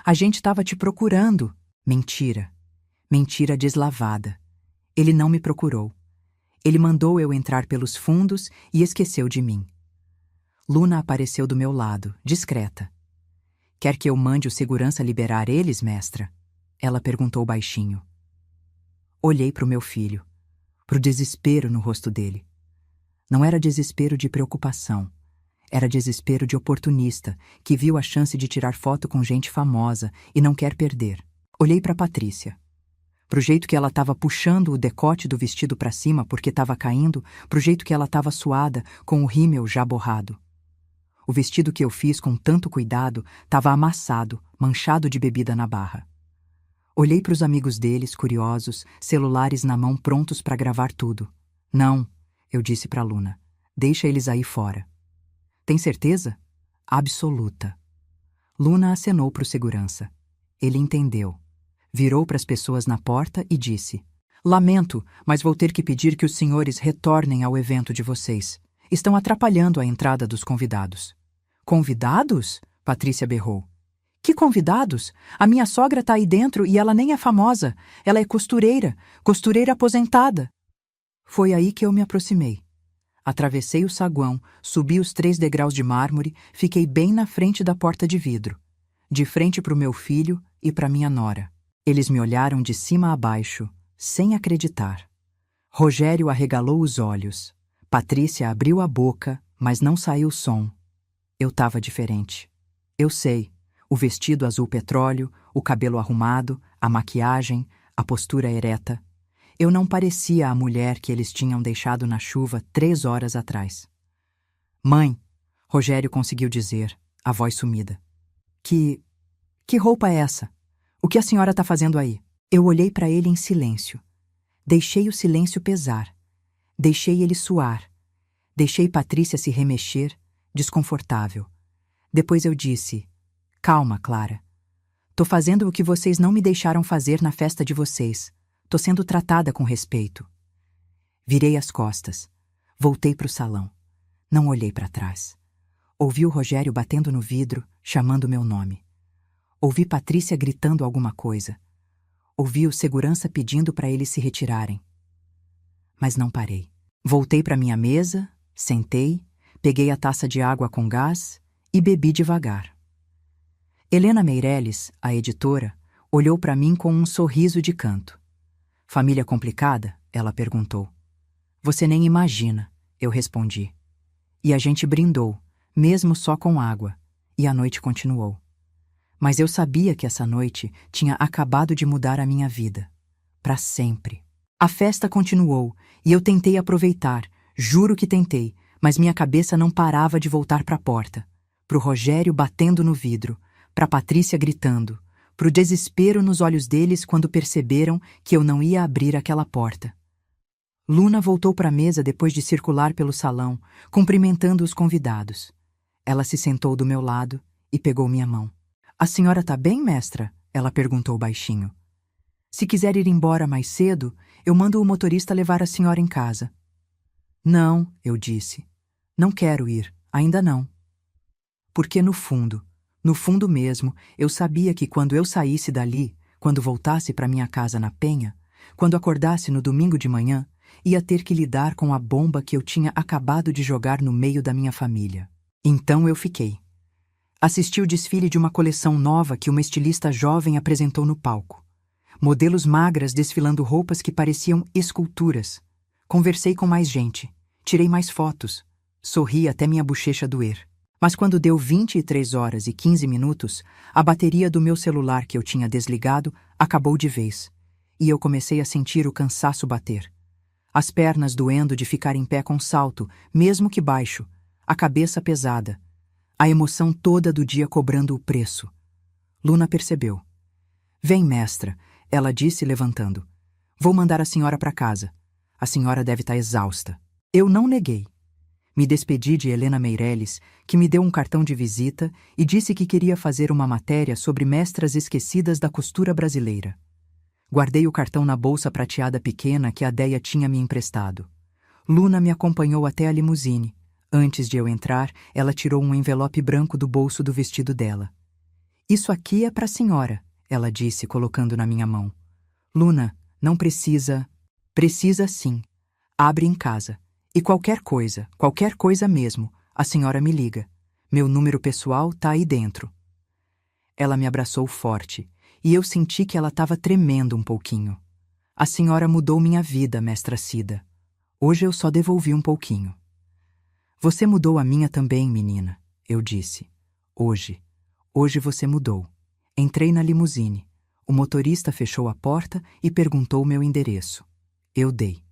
A gente estava te procurando. Mentira. Mentira deslavada. Ele não me procurou. Ele mandou eu entrar pelos fundos e esqueceu de mim. Luna apareceu do meu lado, discreta. Quer que eu mande o segurança liberar eles, mestra? Ela perguntou baixinho. Olhei para o meu filho, para o desespero no rosto dele. Não era desespero de preocupação. Era desespero de oportunista, que viu a chance de tirar foto com gente famosa e não quer perder. Olhei para Patrícia. Pro jeito que ela estava puxando o decote do vestido para cima porque estava caindo, pro jeito que ela estava suada, com o rímel já borrado. O vestido que eu fiz com tanto cuidado estava amassado, manchado de bebida na barra. Olhei para os amigos deles, curiosos, celulares na mão prontos para gravar tudo. Não, eu disse para Luna. Deixa eles aí fora. Tem certeza? Absoluta. Luna acenou para o segurança. Ele entendeu. Virou para as pessoas na porta e disse: Lamento, mas vou ter que pedir que os senhores retornem ao evento de vocês. Estão atrapalhando a entrada dos convidados. Convidados? Patrícia berrou. Que convidados? A minha sogra está aí dentro e ela nem é famosa. Ela é costureira aposentada. Foi aí que eu me aproximei. Atravessei o saguão, subi os 3 degraus de mármore, fiquei bem na frente da porta de vidro, de frente para o meu filho e para minha nora. Eles me olharam de cima a baixo, sem acreditar. Rogério arregalou os olhos. Patrícia abriu a boca, mas não saiu som. Eu estava diferente. Eu sei, o vestido azul petróleo, o cabelo arrumado, a maquiagem, a postura ereta. Eu não parecia a mulher que eles tinham deixado na chuva 3 horas atrás. Mãe, Rogério conseguiu dizer, a voz sumida. Que roupa é essa? O que a senhora está fazendo aí? Eu olhei para ele em silêncio. Deixei o silêncio pesar. Deixei ele suar. Deixei Patrícia se remexer, desconfortável. Depois eu disse, calma, Clara. Tô fazendo o que vocês não me deixaram fazer na festa de vocês. Tô sendo tratada com respeito. Virei as costas. Voltei para o salão. Não olhei para trás. Ouvi o Rogério batendo no vidro, chamando meu nome. Ouvi Patrícia gritando alguma coisa. Ouvi o segurança pedindo para eles se retirarem. Mas não parei. Voltei para minha mesa, sentei, peguei a taça de água com gás e bebi devagar. Helena Meirelles, a editora, olhou para mim com um sorriso de canto. Família complicada? Ela perguntou. Você nem imagina, eu respondi. E a gente brindou, mesmo só com água, e a noite continuou. Mas eu sabia que essa noite tinha acabado de mudar a minha vida. Para sempre. A festa continuou, e eu tentei aproveitar, juro que tentei, mas minha cabeça não parava de voltar para a porta. Pro Rogério batendo no vidro, pra Patrícia gritando, pro desespero nos olhos deles quando perceberam que eu não ia abrir aquela porta. Luna voltou para a mesa depois de circular pelo salão, cumprimentando os convidados. Ela se sentou do meu lado e pegou minha mão. A senhora tá bem, mestra? Ela perguntou baixinho. Se quiser ir embora mais cedo, eu mando o motorista levar a senhora em casa. Não, eu disse. Não quero ir, ainda não. Porque no fundo mesmo, eu sabia que quando eu saísse dali, quando voltasse para minha casa na Penha, quando acordasse no domingo de manhã, ia ter que lidar com a bomba que eu tinha acabado de jogar no meio da minha família. Então eu fiquei. Assisti o desfile de uma coleção nova que uma estilista jovem apresentou no palco. Modelos magras desfilando roupas que pareciam esculturas. Conversei com mais gente. Tirei mais fotos. Sorri até minha bochecha doer. Mas quando deu 23 horas e 15 minutos, a bateria do meu celular que eu tinha desligado acabou de vez. E eu comecei a sentir o cansaço bater. As pernas doendo de ficar em pé com salto, mesmo que baixo. A cabeça pesada. A emoção toda do dia cobrando o preço. Luna percebeu. Vem, mestra, ela disse, levantando. Vou mandar a senhora para casa. A senhora deve estar exausta. Eu não neguei. Me despedi de Helena Meirelles, que me deu um cartão de visita e disse que queria fazer uma matéria sobre mestras esquecidas da costura brasileira. Guardei o cartão na bolsa prateada pequena que a Déia tinha me emprestado. Luna me acompanhou até a limusine. Antes de eu entrar, ela tirou um envelope branco do bolso do vestido dela. Isso aqui é para a senhora, ela disse, colocando na minha mão. Luna, não precisa... Precisa sim. Abre em casa. E qualquer coisa mesmo, a senhora me liga. Meu número pessoal tá aí dentro. Ela me abraçou forte, e eu senti que ela estava tremendo um pouquinho. A senhora mudou minha vida, mestra Cida. Hoje eu só devolvi um pouquinho. Você mudou a minha também, menina, eu disse. Hoje você mudou. Entrei na limusine. O motorista fechou a porta e perguntou meu endereço. Eu dei.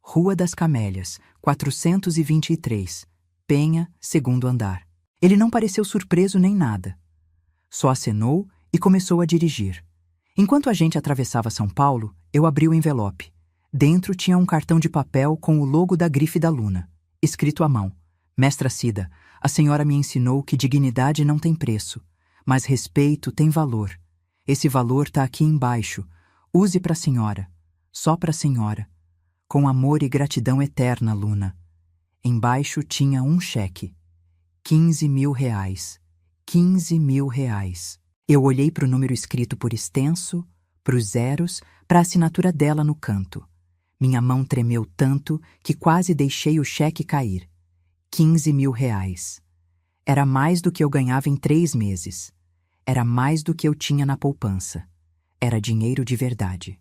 Rua das Camélias, 423, Penha, 2º andar. Ele não pareceu surpreso nem nada. Só acenou e começou a dirigir. Enquanto a gente atravessava São Paulo, eu abri o envelope. Dentro tinha um cartão de papel com o logo da grife da Luna, escrito à mão. Mestra Cida, a senhora me ensinou que dignidade não tem preço, mas respeito tem valor. Esse valor está aqui embaixo. Use para a senhora. Só para a senhora. Com amor e gratidão eterna, Luna. Embaixo tinha um cheque. 15 mil reais. 15 mil reais. Eu olhei para o número escrito por extenso, para os zeros, para a assinatura dela no canto. Minha mão tremeu tanto que quase deixei o cheque cair. 15 mil reais. Era mais do que eu ganhava em 3 meses. Era mais do que eu tinha na poupança. Era dinheiro de verdade.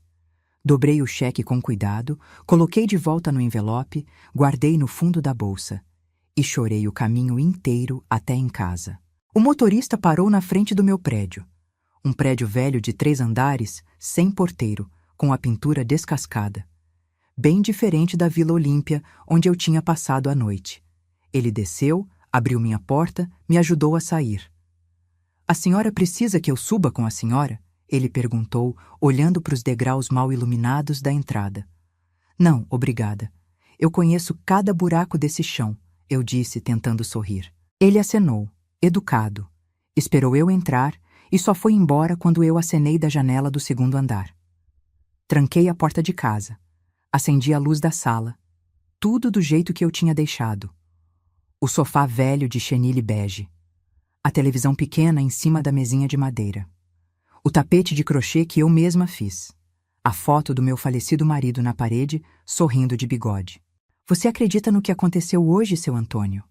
Dobrei o cheque com cuidado, coloquei de volta no envelope, guardei no fundo da bolsa e chorei o caminho inteiro até em casa. O motorista parou na frente do meu prédio. Um prédio velho de 3 andares, sem porteiro, com a pintura descascada. Bem diferente da Vila Olímpia, onde eu tinha passado a noite. Ele desceu, abriu minha porta, me ajudou a sair. A senhora precisa que eu suba com a senhora? Ele perguntou, olhando para os degraus mal iluminados da entrada. Não, obrigada. Eu conheço cada buraco desse chão, eu disse, tentando sorrir. Ele acenou, educado. Esperou eu entrar e só foi embora quando eu acenei da janela do 2º andar. Tranquei a porta de casa. Acendi a luz da sala. Tudo do jeito que eu tinha deixado. O sofá velho de chenille bege. A televisão pequena em cima da mesinha de madeira. O tapete de crochê que eu mesma fiz. A foto do meu falecido marido na parede, sorrindo de bigode. Você acredita no que aconteceu hoje, seu Antônio?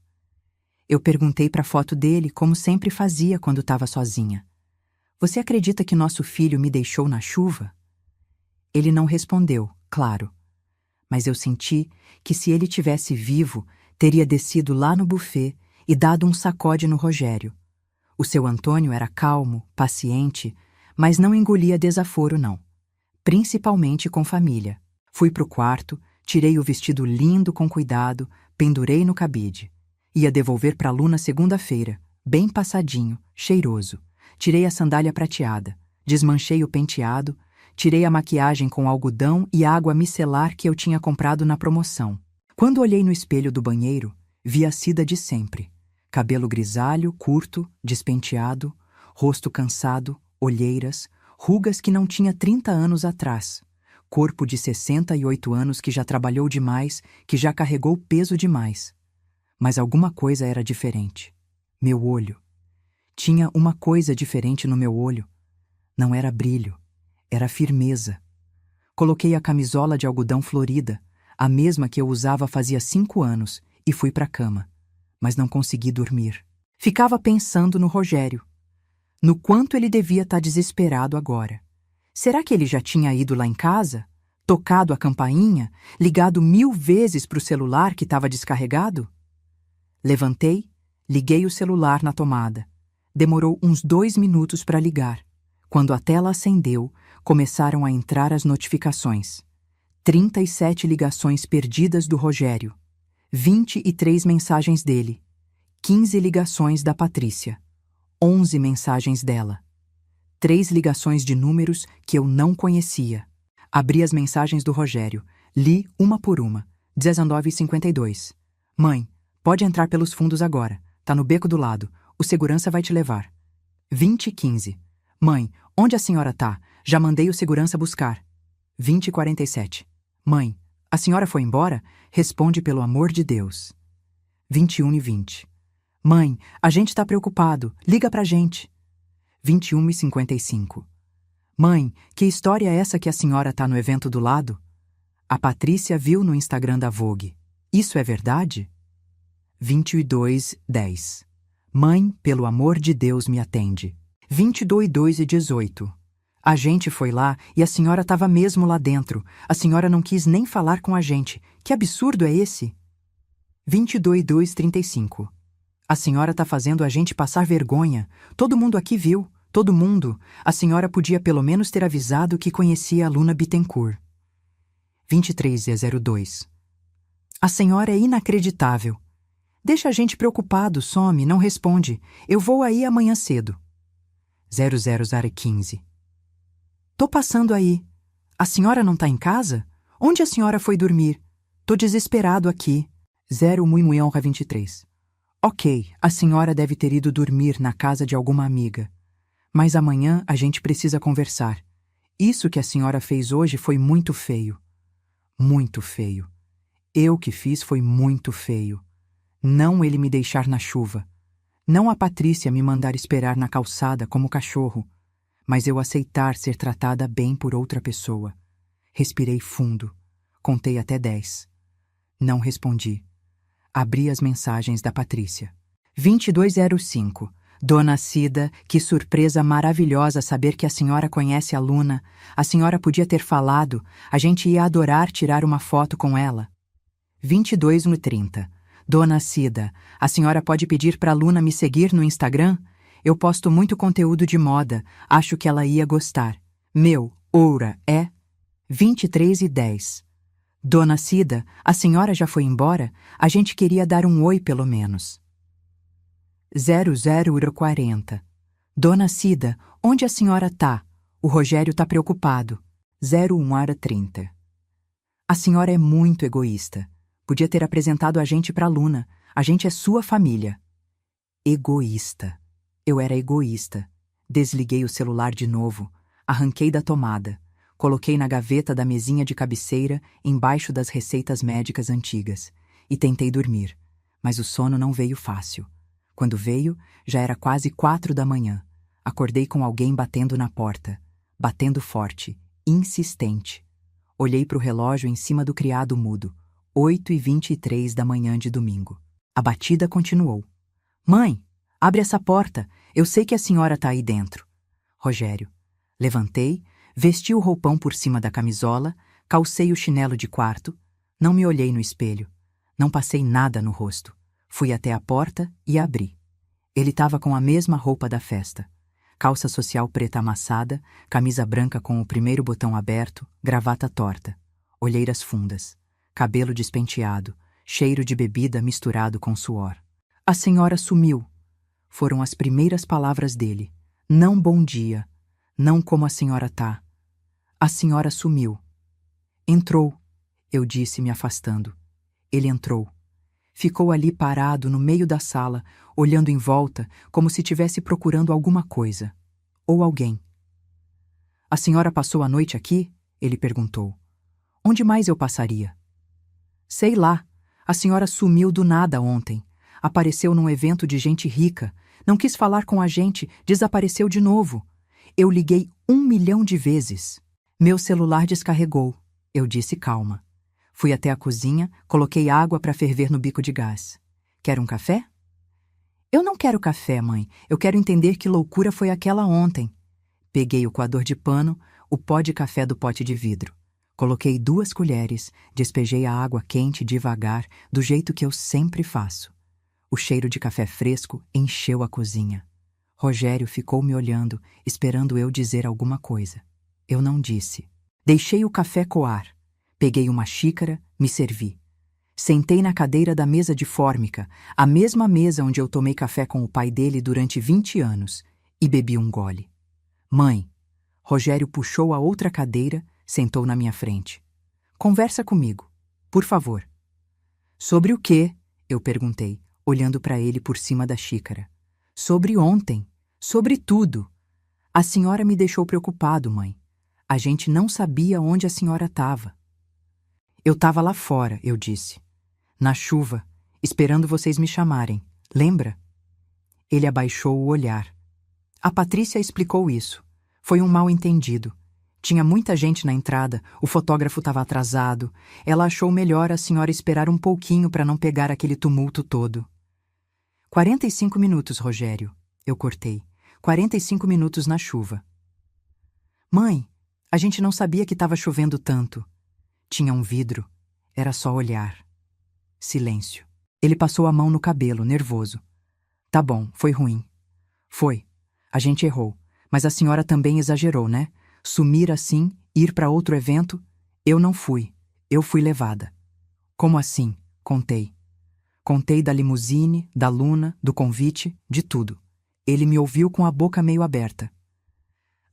Eu perguntei para a foto dele, como sempre fazia quando estava sozinha. Você acredita que nosso filho me deixou na chuva? Ele não respondeu, claro. Mas eu senti que se ele tivesse vivo, teria descido lá no buffet e dado um sacode no Rogério. O seu Antônio era calmo, paciente, mas não engolia desaforo, não. Principalmente com família. Fui pro quarto, tirei o vestido lindo com cuidado, pendurei no cabide. Ia devolver pra Luna segunda-feira, bem passadinho, cheiroso. Tirei a sandália prateada, desmanchei o penteado, tirei a maquiagem com algodão e água micelar que eu tinha comprado na promoção. Quando olhei no espelho do banheiro, vi a Cida de sempre. Cabelo grisalho, curto, despenteado, rosto cansado, olheiras, rugas que não tinha 30 anos atrás, corpo de 68 anos que já trabalhou demais, que já carregou peso demais. Mas alguma coisa era diferente. Meu olho. Tinha uma coisa diferente no meu olho. Não era brilho, era firmeza. Coloquei a camisola de algodão florida, a mesma que eu usava fazia 5 anos, e fui para a cama. Mas não consegui dormir. Ficava pensando no Rogério. No quanto ele devia estar desesperado agora. Será que ele já tinha ido lá em casa? Tocado a campainha? Ligado 1000 vezes para o celular que estava descarregado? Levantei, liguei o celular na tomada. Demorou uns 2 minutos para ligar. Quando a tela acendeu, começaram a entrar as notificações. 37 ligações perdidas do Rogério. 23 mensagens dele. 15 ligações da Patrícia. 11 mensagens dela. 3 ligações de números que eu não conhecia. Abri as mensagens do Rogério. Li uma por uma. 19h52. Mãe, pode entrar pelos fundos agora. Tá no beco do lado. O segurança vai te levar. 20h15. Mãe, onde a senhora tá? Já mandei o segurança buscar. 20h47. Mãe, a senhora foi embora? Responde pelo amor de Deus. 21h20. Mãe, a gente tá preocupado. Liga pra gente. 21h55. Mãe, que história é essa que a senhora tá no evento do lado? A Patrícia viu no Instagram da Vogue. Isso é verdade? 22h10. Mãe, pelo amor de Deus, me atende. 22h18. A gente foi lá e a senhora estava mesmo lá dentro. A senhora não quis nem falar com a gente. Que absurdo é esse? 22h35. A senhora tá fazendo a gente passar vergonha. Todo mundo aqui viu. Todo mundo. A senhora podia pelo menos ter avisado que conhecia a Luna Bittencourt. 23h02. A senhora é inacreditável. Deixa a gente preocupado, some, não responde. Eu vou aí amanhã cedo. 00h15. Tô passando aí. A senhora não tá em casa? Onde a senhora foi dormir? Tô desesperado aqui. 0h23. Ok, a senhora deve ter ido dormir na casa de alguma amiga. Mas amanhã a gente precisa conversar. Isso que a senhora fez hoje foi muito feio. Muito feio. Eu que fiz foi muito feio. Não ele me deixar na chuva. Não a Patrícia me mandar esperar na calçada como cachorro. Mas eu aceitar ser tratada bem por outra pessoa. Respirei fundo. Contei até 10. Não respondi. Abri as mensagens da Patrícia. 22h05. Dona Cida, que surpresa maravilhosa saber que a senhora conhece a Luna. A senhora podia ter falado. A gente ia adorar tirar uma foto com ela. 22h30. Dona Cida, a senhora pode pedir para a Luna me seguir no Instagram? Eu posto muito conteúdo de moda. Acho que ela ia gostar. Meu, oura, é? 23h10. Dona Cida, a senhora já foi embora? A gente queria dar um oi pelo menos. 00h40. Dona Cida, onde a senhora tá? O Rogério tá preocupado. 01h30. A senhora é muito egoísta. Podia ter apresentado a gente pra Luna. A gente é sua família. Egoísta. Eu era egoísta. Desliguei o celular de novo. Arranquei da tomada. Coloquei na gaveta da mesinha de cabeceira, embaixo das receitas médicas antigas. E tentei dormir. Mas o sono não veio fácil. Quando veio, já era quase 4 da manhã. Acordei com alguém batendo na porta. Batendo forte, insistente. Olhei para o relógio em cima do criado mudo. 8h23 da manhã de domingo. A batida continuou. Mãe, abre essa porta. Eu sei que a senhora tá aí dentro. Rogério. Levantei, vesti o roupão por cima da camisola, calcei o chinelo de quarto. Não me olhei no espelho. Não passei nada no rosto. Fui até a porta e abri. Ele estava com a mesma roupa da festa. Calça social preta amassada, camisa branca com o primeiro botão aberto, gravata torta, olheiras fundas, cabelo despenteado, cheiro de bebida misturado com suor. A senhora sumiu. Foram as primeiras palavras dele. Não bom dia. Não como a senhora tá. A senhora sumiu. Entrou, eu disse me afastando. Ele entrou. Ficou ali parado no meio da sala, olhando em volta, como se estivesse procurando alguma coisa. Ou alguém. A senhora passou a noite aqui? Ele perguntou. Onde mais eu passaria? Sei lá. A senhora sumiu do nada ontem. Apareceu num evento de gente rica. Não quis falar com a gente, desapareceu de novo. Eu liguei 1 milhão de vezes. Meu celular descarregou. Eu disse calma. Fui até a cozinha, coloquei água para ferver no bico de gás. Quer um café? Eu não quero café, mãe. Eu quero entender que loucura foi aquela ontem. Peguei o coador de pano, o pó de café do pote de vidro. Coloquei 2 colheres, despejei a água quente devagar, do jeito que eu sempre faço. O cheiro de café fresco encheu a cozinha. Rogério ficou me olhando, esperando eu dizer alguma coisa. Eu não disse. Deixei o café coar. Peguei uma xícara, me servi. Sentei na cadeira da mesa de fórmica, a mesma mesa onde eu tomei café com o pai dele durante 20 anos, e bebi um gole. Mãe, Rogério puxou a outra cadeira, sentou na minha frente. Conversa comigo, por favor. Sobre o quê? Eu perguntei, olhando para ele por cima da xícara. Sobre ontem. Sobre tudo. A senhora me deixou preocupado, mãe. A gente não sabia onde a senhora estava. Eu estava lá fora, eu disse. Na chuva, esperando vocês me chamarem. Lembra? Ele abaixou o olhar. A Patrícia explicou isso. Foi um mal-entendido. Tinha muita gente na entrada, o fotógrafo estava atrasado. Ela achou melhor a senhora esperar um pouquinho para não pegar aquele tumulto todo. 45 minutos, Rogério. Eu cortei. 45 minutos na chuva. Mãe, a gente não sabia que estava chovendo tanto. Tinha um vidro. Era só olhar. Silêncio. Ele passou a mão no cabelo, nervoso. Tá bom, foi ruim. Foi. A gente errou. Mas a senhora também exagerou, né? Sumir assim, ir para outro evento? Eu não fui. Eu fui levada. Como assim? Contei. Contei da limusine, da Luna, do convite, de tudo. Ele me ouviu com a boca meio aberta.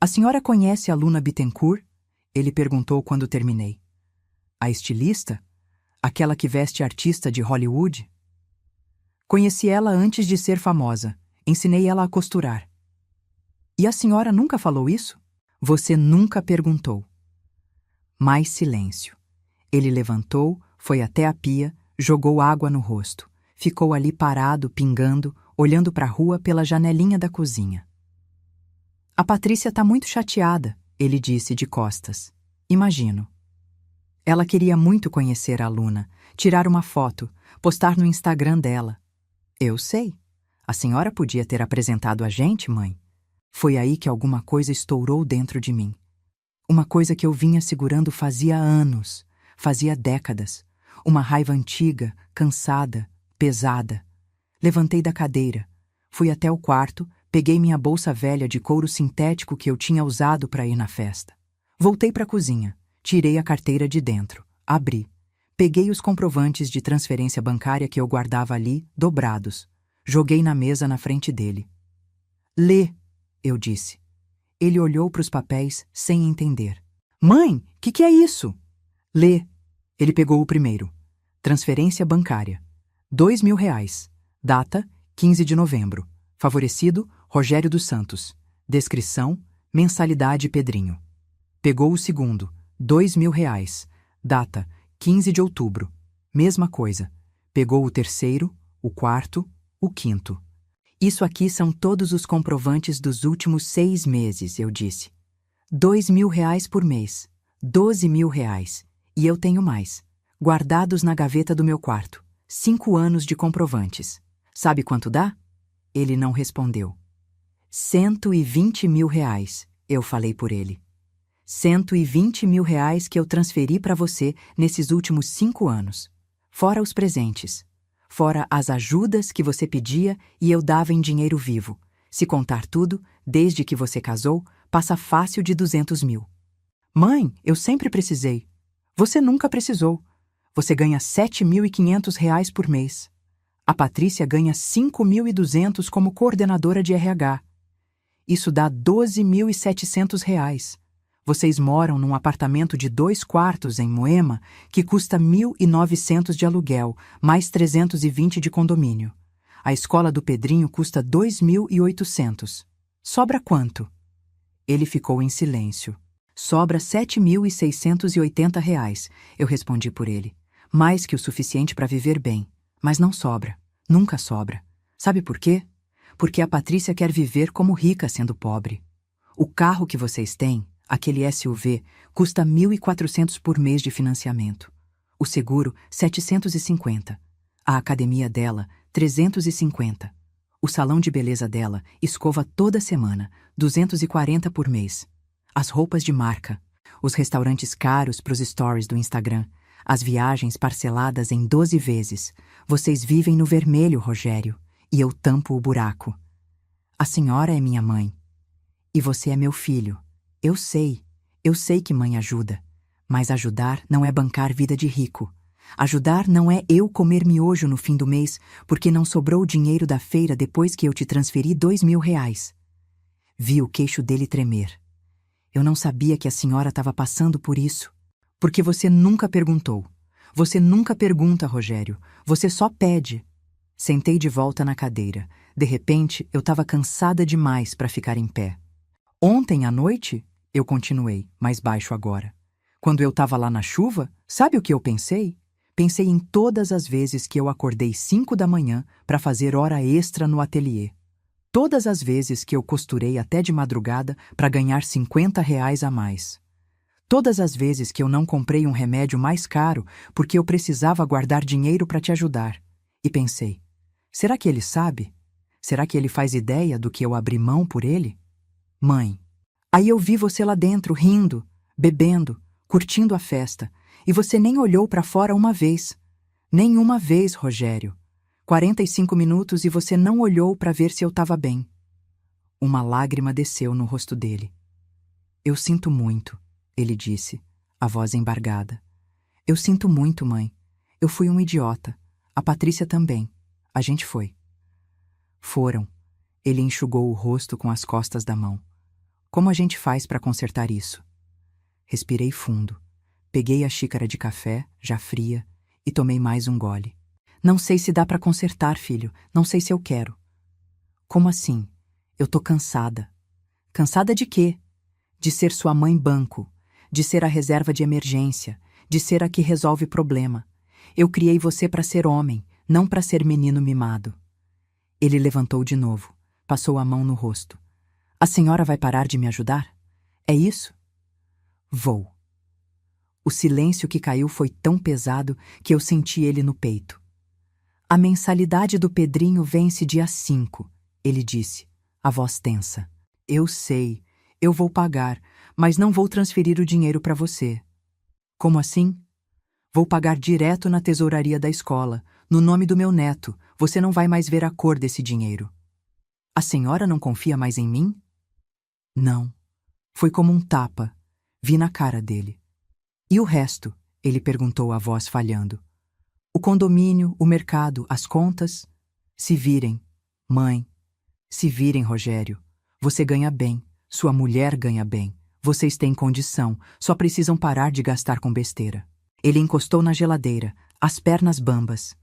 A senhora conhece a Luna Bittencourt? Ele perguntou quando terminei. A estilista? Aquela que veste artista de Hollywood? Conheci ela antes de ser famosa. Ensinei ela a costurar. E a senhora nunca falou isso? Você nunca perguntou. Mais silêncio. Ele levantou, foi até a pia, jogou água no rosto. Ficou ali parado, pingando, olhando para a rua pela janelinha da cozinha. A Patrícia está muito chateada, ele disse de costas. Imagino. Ela queria muito conhecer a Luna, tirar uma foto, postar no Instagram dela. Eu sei. A senhora podia ter apresentado a gente, mãe. Foi aí que alguma coisa estourou dentro de mim. Uma coisa que eu vinha segurando fazia anos, fazia décadas. Uma raiva antiga, cansada, pesada. Levantei da cadeira, fui até o quarto, peguei minha bolsa velha de couro sintético que eu tinha usado para ir na festa. Voltei para a cozinha, tirei a carteira de dentro, abri. Peguei os comprovantes de transferência bancária que eu guardava ali, dobrados. Joguei na mesa na frente dele. Lê, eu disse. Ele olhou para os papéis sem entender. Mãe, que é isso? Lê. Ele pegou o primeiro. Transferência bancária. R$ 2.000. Data, 15 de novembro. Favorecido, Rogério dos Santos. Descrição, mensalidade Pedrinho. Pegou o segundo. R$ 2.000. Data, 15 de outubro. Mesma coisa. Pegou o terceiro, o quarto, o quinto. Isso aqui são todos os comprovantes dos últimos 6 meses, eu disse. R$ 2.000 por mês. R$ 12.000. E eu tenho mais. Guardados na gaveta do meu quarto. 5 anos de comprovantes. Sabe quanto dá? Ele não respondeu. R$ 120.000, eu falei por ele. R$ 120.000 que eu transferi para você nesses últimos 5 anos. Fora os presentes. Fora as ajudas que você pedia e eu dava em dinheiro vivo. Se contar tudo, desde que você casou, passa fácil de 200.000. Mãe, eu sempre precisei. Você nunca precisou. Você ganha R$ 7.500 por mês. A Patrícia ganha 5.200 como coordenadora de RH. Isso dá R$ 12.700. Vocês moram num apartamento de 2 quartos em Moema que custa 1.900 de aluguel, mais 320 de condomínio. A escola do Pedrinho custa 2.800. Sobra quanto? Ele ficou em silêncio. Sobra R$ 7.680, eu respondi por ele. Mais que o suficiente para viver bem. Mas não sobra. Nunca sobra. Sabe por quê? Porque a Patrícia quer viver como rica sendo pobre. O carro que vocês têm, aquele SUV, custa 1.400 por mês de financiamento. O seguro, 750. A academia dela, 350. O salão de beleza dela escova toda semana, 240 por mês. As roupas de marca, os restaurantes caros para os stories do Instagram, as viagens parceladas em 12 vezes. Vocês vivem no vermelho, Rogério, e eu tampo o buraco. A senhora é minha mãe. E você é meu filho. Eu sei que mãe ajuda. Mas ajudar não é bancar vida de rico. Ajudar não é eu comer miojo no fim do mês porque não sobrou o dinheiro da feira depois que eu te transferi R$ 2.000. Vi o queixo dele tremer. Eu não sabia que a senhora estava passando por isso. Porque você nunca perguntou. Você nunca pergunta, Rogério. Você só pede. Sentei de volta na cadeira. De repente, eu estava cansada demais para ficar em pé. Ontem à noite, eu continuei, mais baixo agora. Quando eu estava lá na chuva, sabe o que eu pensei? Pensei em todas as vezes que eu acordei 5 da manhã para fazer hora extra no ateliê. Todas as vezes que eu costurei até de madrugada para ganhar R$ 50 a mais. Todas as vezes que eu não comprei um remédio mais caro porque eu precisava guardar dinheiro para te ajudar. E pensei, será que ele sabe? Será que ele faz ideia do que eu abri mão por ele? Mãe, aí eu vi você lá dentro rindo, bebendo, curtindo a festa, e você nem olhou para fora uma vez. Nem uma vez, Rogério. 45 minutos e você não olhou para ver se eu estava bem. Uma lágrima desceu no rosto dele. Eu sinto muito, ele disse, a voz embargada. Eu sinto muito, mãe. Eu fui um idiota. A Patrícia também. A gente foi. Foram. Ele enxugou o rosto com as costas da mão. Como a gente faz para consertar isso? Respirei fundo. Peguei a xícara de café, já fria, e tomei mais um gole. Não sei se dá para consertar, filho. Não sei se eu quero. Como assim? Eu tô cansada. Cansada de quê? De ser sua mãe banco, de ser a reserva de emergência, de ser a que resolve problema. Eu criei você para ser homem, não para ser menino mimado. Ele levantou de novo, passou a mão no rosto. A senhora vai parar de me ajudar? É isso? Vou. O silêncio que caiu foi tão pesado que eu senti ele no peito. A mensalidade do Pedrinho vence dia 5, ele disse, a voz tensa. Eu sei, eu vou pagar, mas não vou transferir o dinheiro para você. Como assim? Vou pagar direto na tesouraria da escola, no nome do meu neto. Você não vai mais ver a cor desse dinheiro. A senhora não confia mais em mim? Não. Foi como um tapa. Vi na cara dele. E o resto? Ele perguntou, a voz falhando. O condomínio, o mercado, as contas? Se virem, mãe. Se virem, Rogério. Você ganha bem. Sua mulher ganha bem. Vocês têm condição. Só precisam parar de gastar com besteira. Ele encostou na geladeira, as pernas bambas.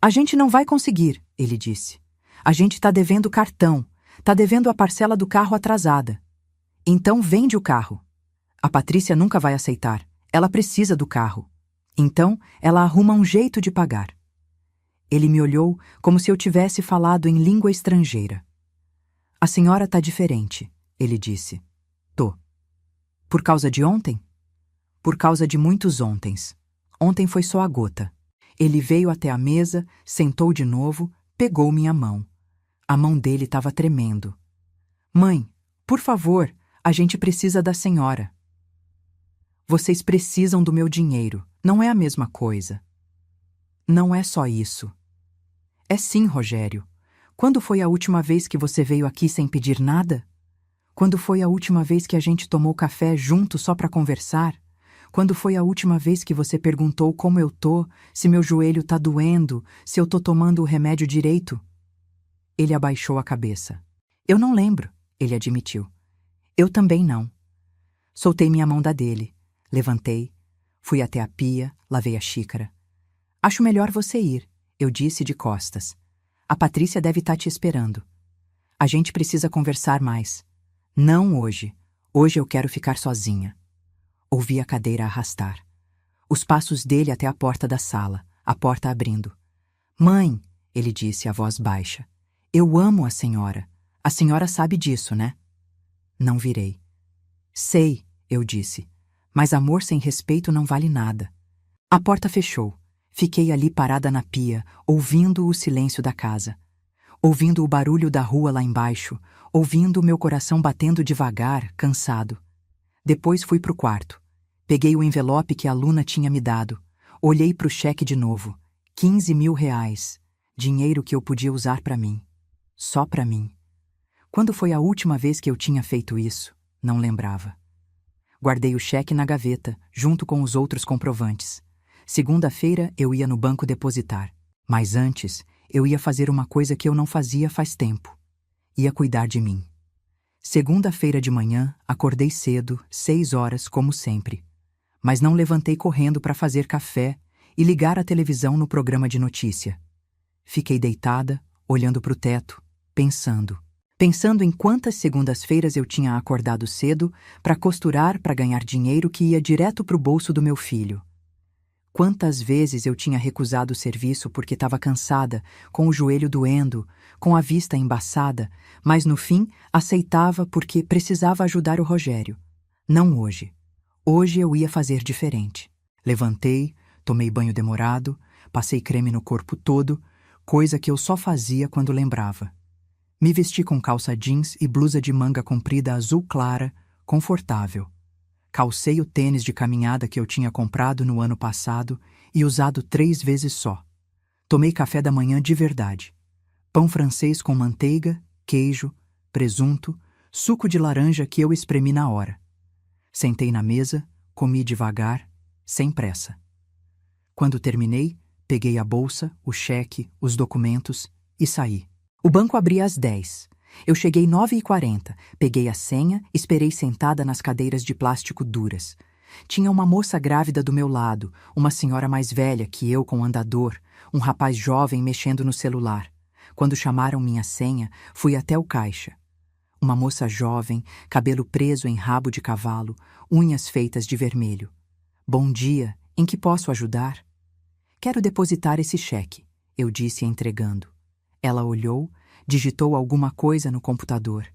A gente não vai conseguir, ele disse. A gente tá devendo cartão. Tá devendo a parcela do carro atrasada. Então vende o carro. A Patrícia nunca vai aceitar. Ela precisa do carro. Então, ela arruma um jeito de pagar. Ele me olhou como se eu tivesse falado em língua estrangeira. A senhora tá diferente, ele disse. Tô. Por causa de ontem? Por causa de muitos ontens. Ontem foi só a gota. Ele veio até a mesa, sentou de novo, pegou minha mão. A mão dele estava tremendo. Mãe, por favor, a gente precisa da senhora. Vocês precisam do meu dinheiro. Não é a mesma coisa. Não é só isso. É sim, Rogério. Quando foi a última vez que você veio aqui sem pedir nada? Quando foi a última vez que a gente tomou café junto só para conversar? Quando foi a última vez que você perguntou como eu tô, se meu joelho tá doendo, se eu tô tomando o remédio direito? Ele abaixou a cabeça. Eu não lembro, ele admitiu. Eu também não. Soltei minha mão da dele. Levantei. Fui até a pia, lavei a xícara. Acho melhor você ir, eu disse de costas. A Patrícia deve estar te esperando. A gente precisa conversar mais. Não hoje. Hoje eu quero ficar sozinha. Ouvi a cadeira arrastar. Os passos dele até a porta da sala, a porta abrindo. Mãe, ele disse, a voz baixa. Eu amo a senhora. A senhora sabe disso, né? Não virei. Sei, eu disse. Mas amor sem respeito não vale nada. A porta fechou. Fiquei ali parada na pia, ouvindo o silêncio da casa. Ouvindo o barulho da rua lá embaixo, ouvindo o meu coração batendo devagar, cansado. Depois fui pro quarto. Peguei o envelope que a Luna tinha me dado. Olhei pro cheque de novo. 15 mil reais. Dinheiro que eu podia usar para mim. Só para mim. Quando foi a última vez que eu tinha feito isso? Não lembrava. Guardei o cheque na gaveta, junto com os outros comprovantes. Segunda-feira eu ia no banco depositar. Mas antes, eu ia fazer uma coisa que eu não fazia faz tempo. Ia cuidar de mim. Segunda-feira de manhã, acordei cedo, 6 horas, como sempre. Mas não levantei correndo para fazer café e ligar a televisão no programa de notícia. Fiquei deitada, olhando para o teto, pensando em quantas segundas-feiras eu tinha acordado cedo para costurar para ganhar dinheiro que ia direto para o bolso do meu filho. Quantas vezes eu tinha recusado o serviço porque estava cansada, com o joelho doendo, com a vista embaçada, mas no fim aceitava porque precisava ajudar o Rogério. Não hoje. Hoje eu ia fazer diferente. Levantei, tomei banho demorado, passei creme no corpo todo, coisa que eu só fazia quando lembrava. Me vesti com calça jeans e blusa de manga comprida azul clara, confortável. Calcei o tênis de caminhada que eu tinha comprado no ano passado e usado 3 vezes só. Tomei café da manhã de verdade. Pão francês com manteiga, queijo, presunto, suco de laranja que eu espremi na hora. Sentei na mesa, comi devagar, sem pressa. Quando terminei, peguei a bolsa, o cheque, os documentos e saí. O banco abria às 10. Eu cheguei 9h40, peguei a senha, esperei sentada nas cadeiras de plástico duras. Tinha uma moça grávida do meu lado, uma senhora mais velha que eu com andador, um rapaz jovem mexendo no celular. Quando chamaram minha senha, fui até o caixa. Uma moça jovem, cabelo preso em rabo de cavalo, unhas feitas de vermelho. Bom dia, em que posso ajudar? Quero depositar esse cheque, eu disse entregando. Ela olhou, digitou alguma coisa no computador.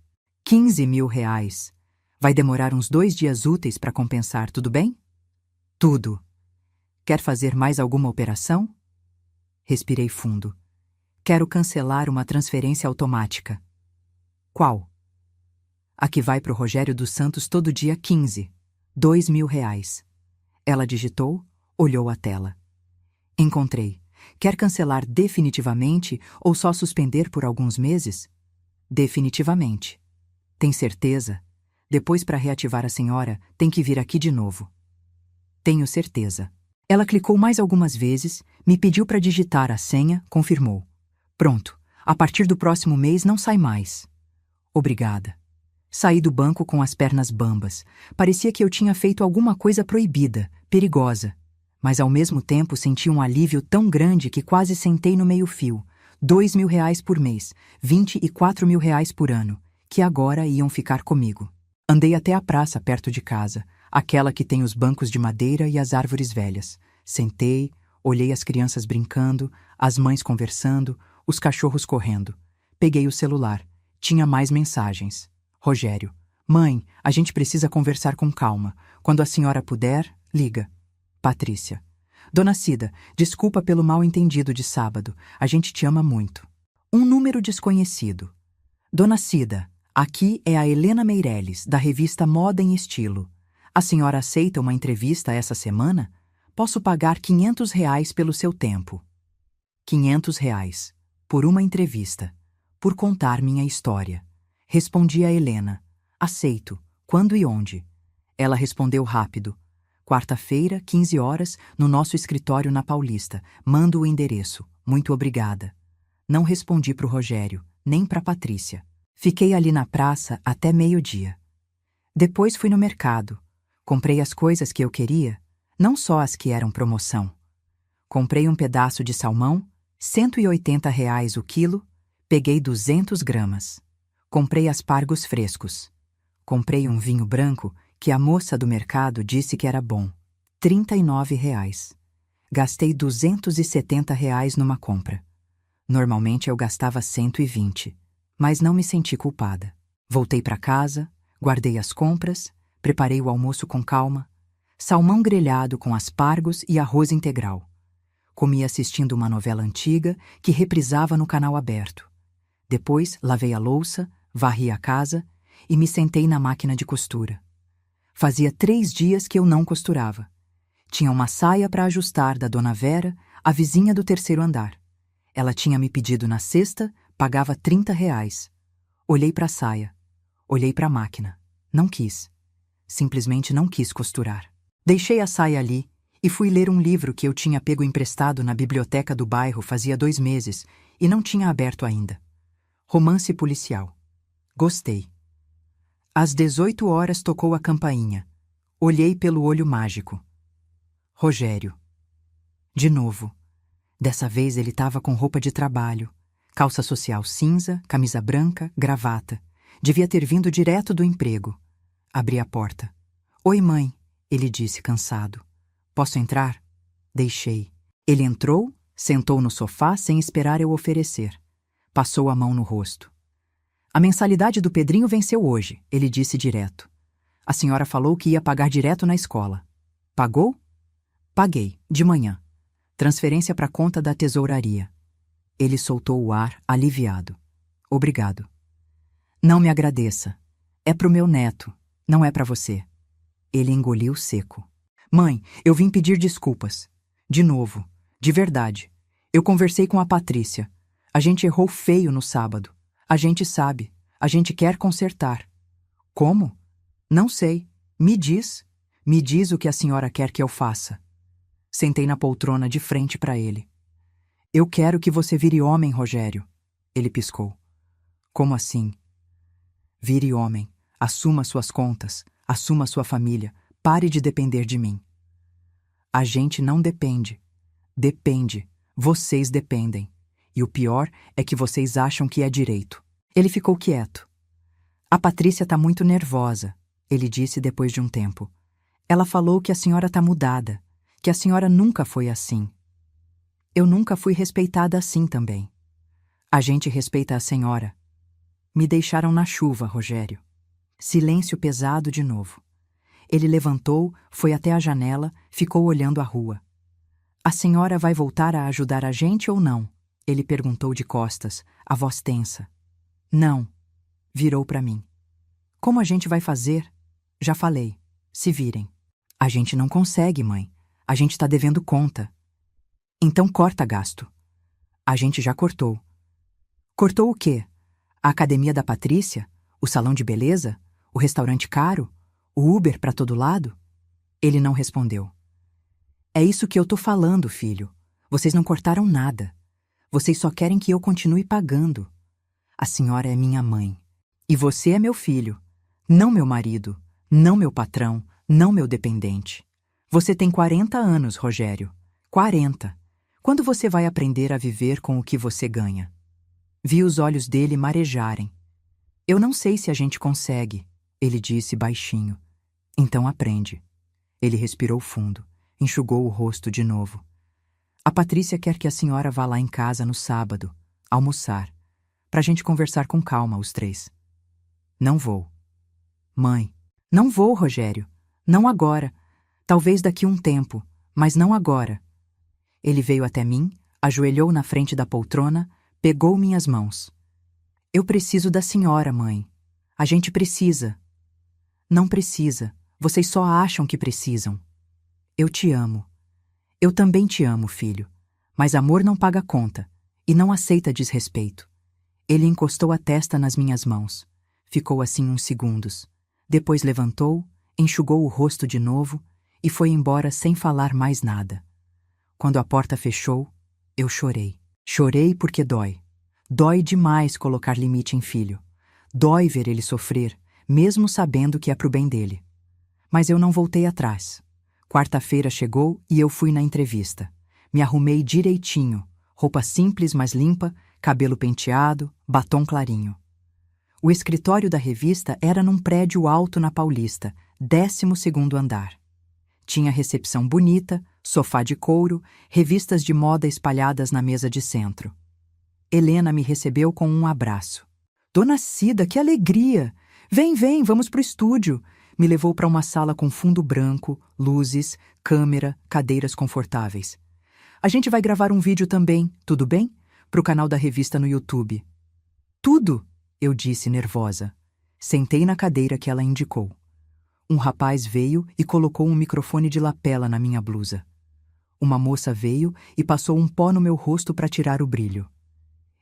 15.000 reais. Vai demorar uns 2 dias úteis para compensar, tudo bem? Tudo. Quer fazer mais alguma operação? Respirei fundo. Quero cancelar uma transferência automática. Qual? A que vai para o Rogério dos Santos todo dia 15. 2.000 reais. Ela digitou, olhou a tela. Encontrei. Quer cancelar definitivamente ou só suspender por alguns meses? Definitivamente. Tem certeza? Depois, para reativar a senhora, tem que vir aqui de novo. Tenho certeza. Ela clicou mais algumas vezes, me pediu para digitar a senha, confirmou. Pronto. A partir do próximo mês não sai mais. Obrigada. Saí do banco com as pernas bambas. Parecia que eu tinha feito alguma coisa proibida, perigosa. Mas ao mesmo tempo senti um alívio tão grande que quase sentei no meio-fio. 2.000 reais por mês, 24.000 reais por ano, que agora iam ficar comigo. Andei até a praça perto de casa, aquela que tem os bancos de madeira e as árvores velhas. Sentei, olhei as crianças brincando, as mães conversando, os cachorros correndo. Peguei o celular. Tinha mais mensagens. Rogério. Mãe, a gente precisa conversar com calma. Quando a senhora puder, liga. Patrícia. Dona Cida, desculpa pelo mal-entendido de sábado. A gente te ama muito. Um número desconhecido. Dona Cida, aqui é a Helena Meirelles, da revista Moda em Estilo. A senhora aceita uma entrevista essa semana? Posso pagar 500 reais pelo seu tempo. 500 reais. Por uma entrevista. Por contar minha história. Respondi a Helena. Aceito. Quando e onde? Ela respondeu rápido. Quarta-feira, 15 horas, no nosso escritório na Paulista. Mando o endereço. Muito obrigada. Não respondi para o Rogério, nem para Patrícia. Fiquei ali na praça até meio-dia. Depois fui no mercado. Comprei as coisas que eu queria, não só as que eram promoção. Comprei um pedaço de salmão, 180 reais o quilo, peguei 200 gramas. Comprei aspargos frescos. Comprei um vinho branco que a moça do mercado disse que era bom. 39 reais. Gastei 270 reais numa compra. Normalmente eu gastava 120, mas não me senti culpada. Voltei para casa, guardei as compras, preparei o almoço com calma. Salmão grelhado com aspargos e arroz integral. Comi assistindo uma novela antiga que reprisava no canal aberto. Depois lavei a louça, varri a casa e me sentei na máquina de costura. Fazia 3 dias que eu não costurava. Tinha uma saia para ajustar da Dona Vera, a vizinha do 3º andar. Ela tinha me pedido na sexta, pagava 30 reais. Olhei para a saia. Olhei para a máquina. Não quis. Simplesmente não quis costurar. Deixei a saia ali e fui ler um livro que eu tinha pego emprestado na biblioteca do bairro fazia 2 meses e não tinha aberto ainda. Romance policial. Gostei. Às 18 horas tocou a campainha. Olhei pelo olho mágico. Rogério. De novo. Dessa vez ele estava com roupa de trabalho. Calça social cinza, camisa branca, gravata. Devia ter vindo direto do emprego. Abri a porta. Oi, mãe, ele disse, cansado. Posso entrar? Deixei. Ele entrou, sentou no sofá sem esperar eu oferecer. Passou a mão no rosto. A mensalidade do Pedrinho venceu hoje, ele disse direto. A senhora falou que ia pagar direto na escola. Pagou? Paguei, de manhã. Transferência para a conta da tesouraria. Ele soltou o ar, aliviado. Obrigado. Não me agradeça. É pro meu neto, não é para você. Ele engoliu seco. Mãe, eu vim pedir desculpas. De novo, de verdade. Eu conversei com a Patrícia. A gente errou feio no sábado. A gente sabe. A gente quer consertar. Como? Não sei. Me diz. Me diz o que a senhora quer que eu faça. Sentei na poltrona de frente para ele. Eu quero que você vire homem, Rogério. Ele piscou. Como assim? Vire homem. Assuma suas contas. Assuma sua família. Pare de depender de mim. A gente não depende. Depende. Vocês dependem. E o pior é que vocês acham que é direito. Ele ficou quieto. A Patrícia tá muito nervosa, ele disse depois de um tempo. Ela falou que a senhora tá mudada, que a senhora nunca foi assim. Eu nunca fui respeitada assim também. A gente respeita a senhora. Me deixaram na chuva, Rogério. Silêncio pesado de novo. Ele levantou, foi até a janela, ficou olhando a rua. A senhora vai voltar a ajudar a gente ou não? Ele perguntou de costas, a voz tensa. Não. Virou para mim. Como a gente vai fazer? Já falei. Se virem. A gente não consegue, mãe. A gente tá devendo conta. Então corta gasto. A gente já cortou. Cortou o quê? A academia da Patrícia? O salão de beleza? O restaurante caro? O Uber para todo lado? Ele não respondeu. É isso que eu tô falando, filho. Vocês não cortaram nada. Vocês só querem que eu continue pagando. A senhora é minha mãe. E você é meu filho. Não meu marido. Não meu patrão. Não meu dependente. Você tem 40 anos, Rogério. 40. Quando você vai aprender a viver com o que você ganha? Vi os olhos dele marejarem. Eu não sei se a gente consegue, ele disse baixinho. Então aprende. Ele respirou fundo, enxugou o rosto de novo. A Patrícia quer que a senhora vá lá em casa no sábado, almoçar, pra gente conversar com calma, os três. Não vou. Mãe, não vou, Rogério. Não agora. Talvez daqui um tempo, mas não agora. Ele veio até mim, ajoelhou na frente da poltrona, pegou minhas mãos. Eu preciso da senhora, mãe. A gente precisa. Não precisa. Vocês só acham que precisam. Eu te amo. Eu também te amo, filho. Mas amor não paga conta e não aceita desrespeito. Ele encostou a testa nas minhas mãos. Ficou assim uns segundos. Depois levantou, enxugou o rosto de novo e foi embora sem falar mais nada. Quando a porta fechou, eu chorei. Chorei porque dói. Dói demais colocar limite em filho. Dói ver ele sofrer, mesmo sabendo que é pro bem dele. Mas eu não voltei atrás. Quarta-feira chegou e eu fui na entrevista. Me arrumei direitinho, roupa simples mas limpa, cabelo penteado, batom clarinho. O escritório da revista era num prédio alto na Paulista, 12º andar. Tinha recepção bonita, sofá de couro, revistas de moda espalhadas na mesa de centro. Helena me recebeu com um abraço. Dona Cida, que alegria! Vem, vem, vamos pro estúdio. Me levou para uma sala com fundo branco, luzes, câmera, cadeiras confortáveis. A gente vai gravar um vídeo também, tudo bem? Pro canal da revista no YouTube. Tudo, eu disse nervosa. Sentei na cadeira que ela indicou. Um rapaz veio e colocou um microfone de lapela na minha blusa. Uma moça veio e passou um pó no meu rosto para tirar o brilho.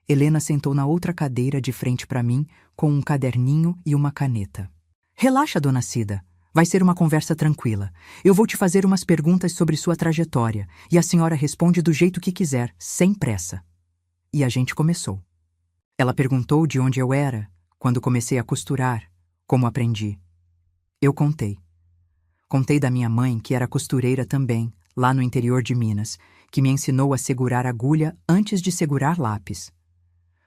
Helena sentou na outra cadeira de frente para mim, com um caderninho e uma caneta. Relaxa, dona Cida. Vai ser uma conversa tranquila. Eu vou te fazer umas perguntas sobre sua trajetória e a senhora responde do jeito que quiser, sem pressa. E a gente começou. Ela perguntou de onde eu era, quando comecei a costurar, Como aprendi? Eu contei. Contei da minha mãe, que era costureira também, lá no interior de Minas, que me ensinou a segurar agulha antes de segurar lápis.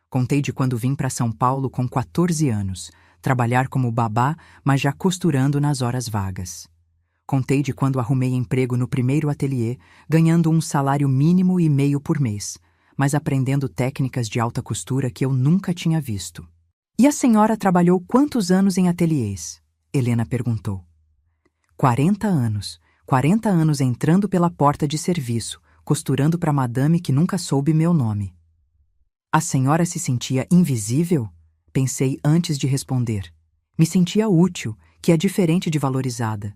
Contei de quando vim para São Paulo com 14 anos, trabalhar como babá, mas já costurando nas horas vagas. Contei de quando arrumei emprego no primeiro ateliê, ganhando um salário mínimo e meio por mês, mas aprendendo técnicas de alta costura que eu nunca tinha visto. E a senhora trabalhou quantos anos em ateliês? Helena perguntou. 40 anos. 40 anos entrando pela porta de serviço, costurando para madame que nunca soube meu nome. A senhora se sentia invisível? Pensei antes de responder. Me sentia útil, que é diferente de valorizada.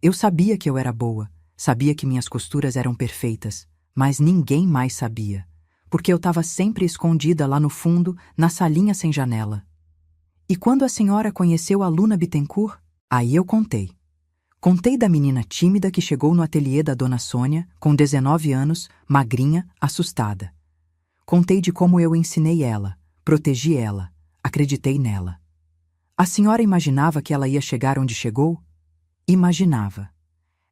Eu sabia que eu era boa, sabia que minhas costuras eram perfeitas, mas ninguém mais sabia, porque eu estava sempre escondida lá no fundo, na salinha sem janela. E quando a senhora conheceu a Luna Bittencourt? Aí eu contei. Contei da menina tímida que chegou no ateliê da dona Sônia, com 19 anos, magrinha, assustada. Contei de como eu ensinei ela, protegi ela, acreditei nela. A senhora imaginava que ela ia chegar onde chegou? Imaginava.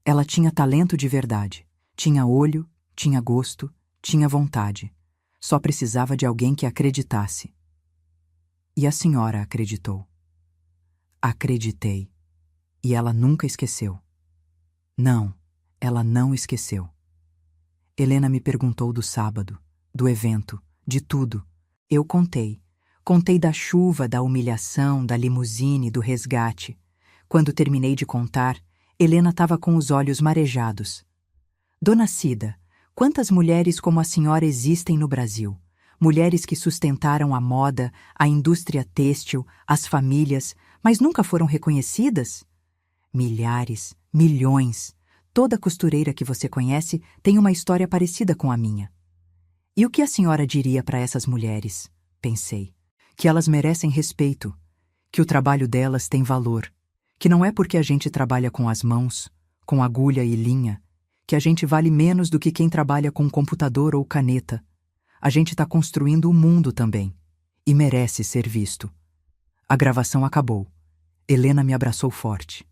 Ela tinha talento de verdade, tinha olho, tinha gosto, tinha vontade. Só precisava de alguém que acreditasse. E a senhora acreditou. Acreditei. E ela nunca esqueceu. Não, ela não esqueceu. Helena me perguntou do sábado, do evento, de tudo. Eu contei. Contei da chuva, da humilhação, da limusine, do resgate. Quando terminei de contar, Helena estava com os olhos marejados. Dona Cida, quantas mulheres como a senhora existem no Brasil? Mulheres que sustentaram a moda, a indústria têxtil, as famílias, mas nunca foram reconhecidas? Milhares, milhões. Toda costureira que você conhece tem uma história parecida com a minha. E o que a senhora diria para essas mulheres? Pensei. Que elas merecem respeito, que o trabalho delas tem valor, que não é porque a gente trabalha com as mãos, com agulha e linha, que a gente vale menos do que quem trabalha com computador ou caneta. A gente está construindo o mundo também, e merece ser visto. A gravação acabou. Helena me abraçou forte.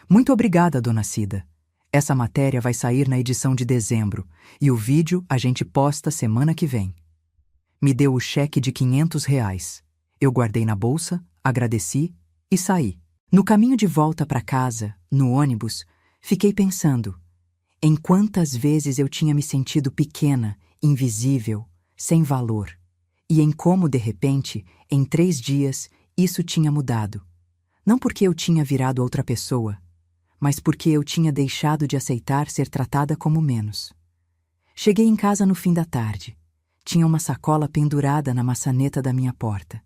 Muito obrigada, dona Cida. Essa matéria vai sair na edição de dezembro, e o vídeo a gente posta semana que vem. Me deu o cheque de R$ 500. Eu guardei na bolsa, agradeci e saí. No caminho de volta para casa, no ônibus, fiquei pensando em quantas vezes eu tinha me sentido pequena, invisível, sem valor, e em como, de repente, em 3 dias, isso tinha mudado. Não porque eu tinha virado outra pessoa, mas porque eu tinha deixado de aceitar ser tratada como menos. Cheguei em casa no fim da tarde. Tinha uma sacola pendurada na maçaneta da minha porta.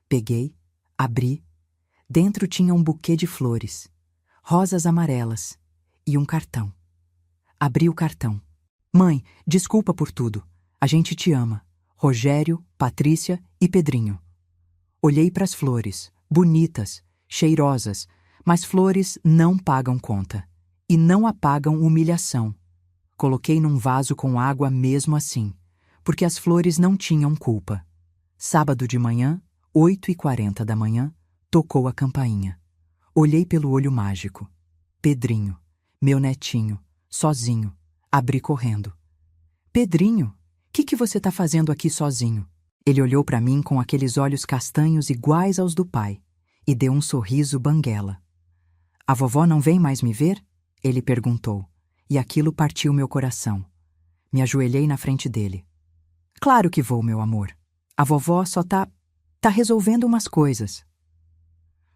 Peguei, abri. Dentro tinha um buquê de flores, rosas amarelas e um cartão. Abri o cartão. Mãe, desculpa por tudo. A gente te ama. Rogério, Patrícia e Pedrinho. Olhei para as flores, bonitas, cheirosas, mas flores não pagam conta. E não apagam humilhação. Coloquei num vaso com água mesmo assim, porque as flores não tinham culpa. Sábado de manhã, 8h40 da manhã, tocou a campainha. Olhei pelo olho mágico. Pedrinho, meu netinho, sozinho. Abri correndo. Pedrinho, que você tá fazendo aqui sozinho? Ele olhou para mim com aqueles olhos castanhos iguais aos do pai e deu um sorriso banguela. A vovó não vem mais me ver? Ele perguntou, e aquilo partiu meu coração. Me ajoelhei na frente dele. Claro que vou, meu amor. A vovó só tá resolvendo umas coisas.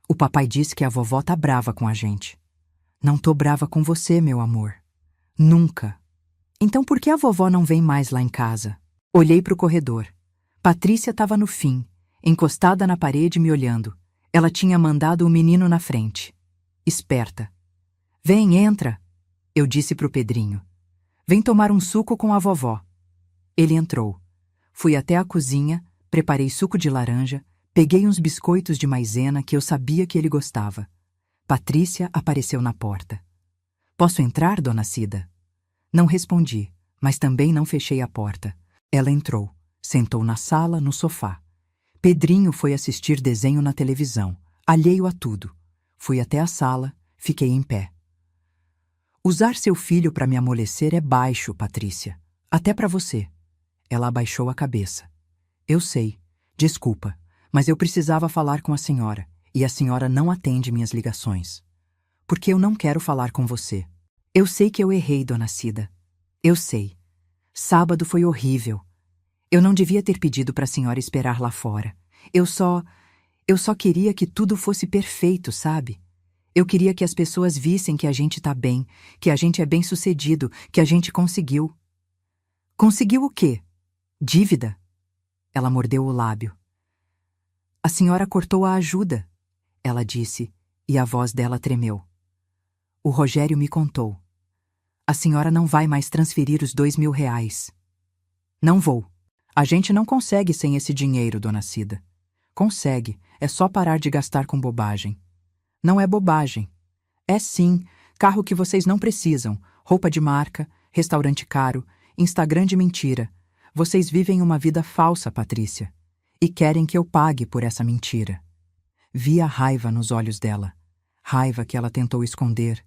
O papai disse que a vovó tá brava com a gente. Não tô brava com você, meu amor. Nunca. Então por que a vovó não vem mais lá em casa? Olhei para o corredor. Patrícia estava no fim, encostada na parede me olhando. Ela tinha mandado o menino na frente. Esperta. Vem, entra, eu disse para o Pedrinho. Vem tomar um suco com a vovó. Ele entrou. Fui até a cozinha, preparei suco de laranja, peguei uns biscoitos de maisena que eu sabia que ele gostava. Patrícia apareceu na porta. Posso entrar, dona Cida? Não respondi, mas também não fechei a porta. Ela entrou, sentou na sala, no sofá. Pedrinho foi assistir desenho na televisão, alheio a tudo. Fui até a sala, fiquei em pé. Usar seu filho para me amolecer é baixo, Patrícia. Até para você. Ela abaixou a cabeça. Eu sei. Desculpa, mas eu precisava falar com a senhora, e a senhora não atende minhas ligações. Porque eu não quero falar com você. Eu sei que eu errei, dona Cida. Eu sei. Sábado foi horrível. Eu não devia ter pedido para a senhora esperar lá fora. Eu só queria que tudo fosse perfeito, sabe? Eu queria que as pessoas vissem que a gente tá bem, que a gente é bem-sucedido, que a gente conseguiu. Conseguiu o quê? Dívida? Ela mordeu o lábio. A senhora cortou a ajuda, ela disse, e a voz dela tremeu. O Rogério me contou. A senhora não vai mais transferir os R$ 2.000. Não vou. A gente não consegue sem esse dinheiro, dona Cida. Consegue, é só parar de gastar com bobagem. Não é bobagem. É sim, carro que vocês não precisam, roupa de marca, restaurante caro, Instagram de mentira. Vocês vivem uma vida falsa, Patrícia. E querem que eu pague por essa mentira. Vi a raiva nos olhos dela. Raiva que ela tentou esconder.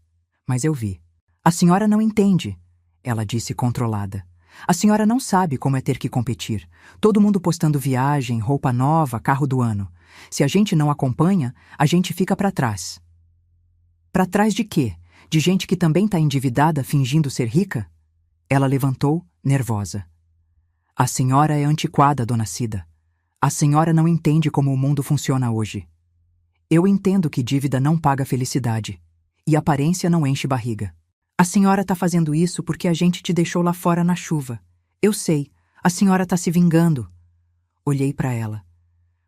Mas eu vi. A senhora não entende, ela disse controlada. A senhora não sabe como é ter que competir. Todo mundo postando viagem, roupa nova, carro do ano. Se a gente não acompanha, a gente fica para trás. Para trás de quê? De gente que também está endividada fingindo ser rica? Ela levantou, nervosa. A senhora é antiquada, dona Cida. A senhora não entende como o mundo funciona hoje. Eu entendo que dívida não paga felicidade. E aparência não enche barriga. A senhora está fazendo isso porque a gente te deixou lá fora na chuva. Eu sei, a senhora está se vingando. Olhei para ela.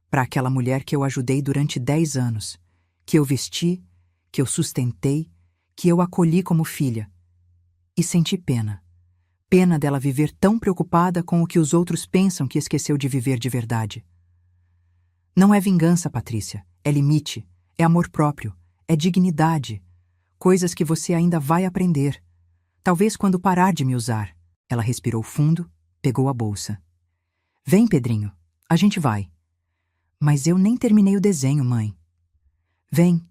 Para aquela mulher que eu ajudei durante 10 anos. Que eu vesti, que eu sustentei, que eu acolhi como filha. E senti pena. Pena dela viver tão preocupada com o que os outros pensam que esqueceu de viver de verdade. Não é vingança, Patrícia. É limite. É amor próprio. É dignidade. Coisas que você ainda vai aprender. Talvez quando parar de me usar. Ela respirou fundo, pegou a bolsa. Vem, Pedrinho. A gente vai. Mas eu nem terminei o desenho, mãe. Vem.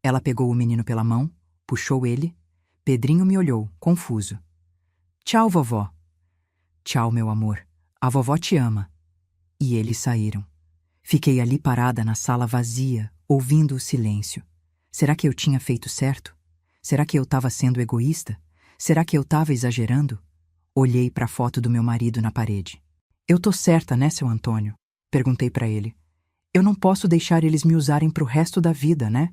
Ela pegou o menino pela mão, puxou ele. Pedrinho me olhou, confuso. Tchau, vovó. Tchau, meu amor. A vovó te ama. E eles saíram. Fiquei ali parada na sala vazia, ouvindo o silêncio. Será que eu tinha feito certo? Será que eu estava sendo egoísta? Será que eu estava exagerando? Olhei para a foto do meu marido na parede. Eu tô certa, né, seu Antônio? Perguntei para ele. Eu não posso deixar eles me usarem pro resto da vida, né?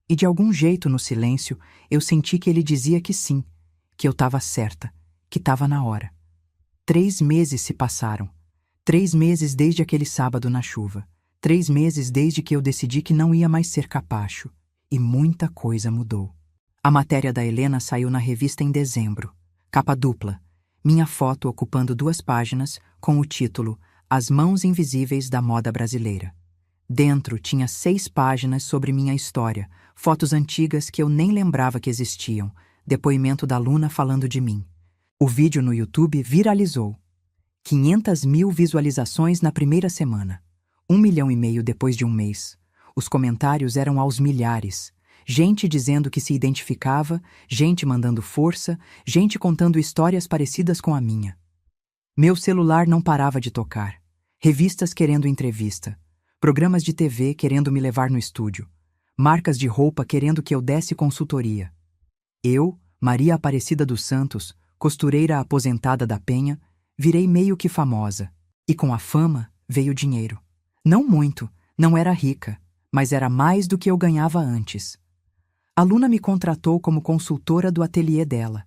E de algum jeito, no silêncio, eu senti que ele dizia que sim, que eu estava certa, que estava na hora. 3 meses se passaram. 3 meses desde aquele sábado na chuva. 3 meses desde que eu decidi que não ia mais ser capacho. E muita coisa mudou. A matéria da Helena saiu na revista em dezembro. Capa dupla. Minha foto ocupando 2 páginas com o título As Mãos Invisíveis da Moda Brasileira. Dentro tinha 6 páginas sobre minha história, fotos antigas que eu nem lembrava que existiam, depoimento da Luna falando de mim. O vídeo no YouTube viralizou. 500.000 visualizações na primeira semana. 1,5 milhão depois de um mês. Os comentários eram aos milhares. Gente dizendo que se identificava, gente mandando força, gente contando histórias parecidas com a minha. Meu celular não parava de tocar. Revistas querendo entrevista. Programas de TV querendo me levar no estúdio. Marcas de roupa querendo que eu desse consultoria. Eu, Maria Aparecida dos Santos, costureira aposentada da Penha, virei meio que famosa. E com a fama veio dinheiro. Não muito, não era rica, mas era mais do que eu ganhava antes. A Luna me contratou como consultora do ateliê dela.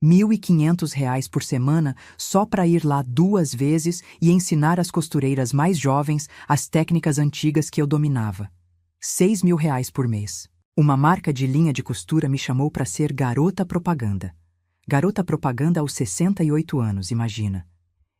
R$ 1.500 por semana só para ir lá 2 vezes e ensinar as costureiras mais jovens as técnicas antigas que eu dominava. R$ 6.000 por mês. Uma marca de linha de costura me chamou para ser garota propaganda. Garota propaganda aos 68 anos, imagina.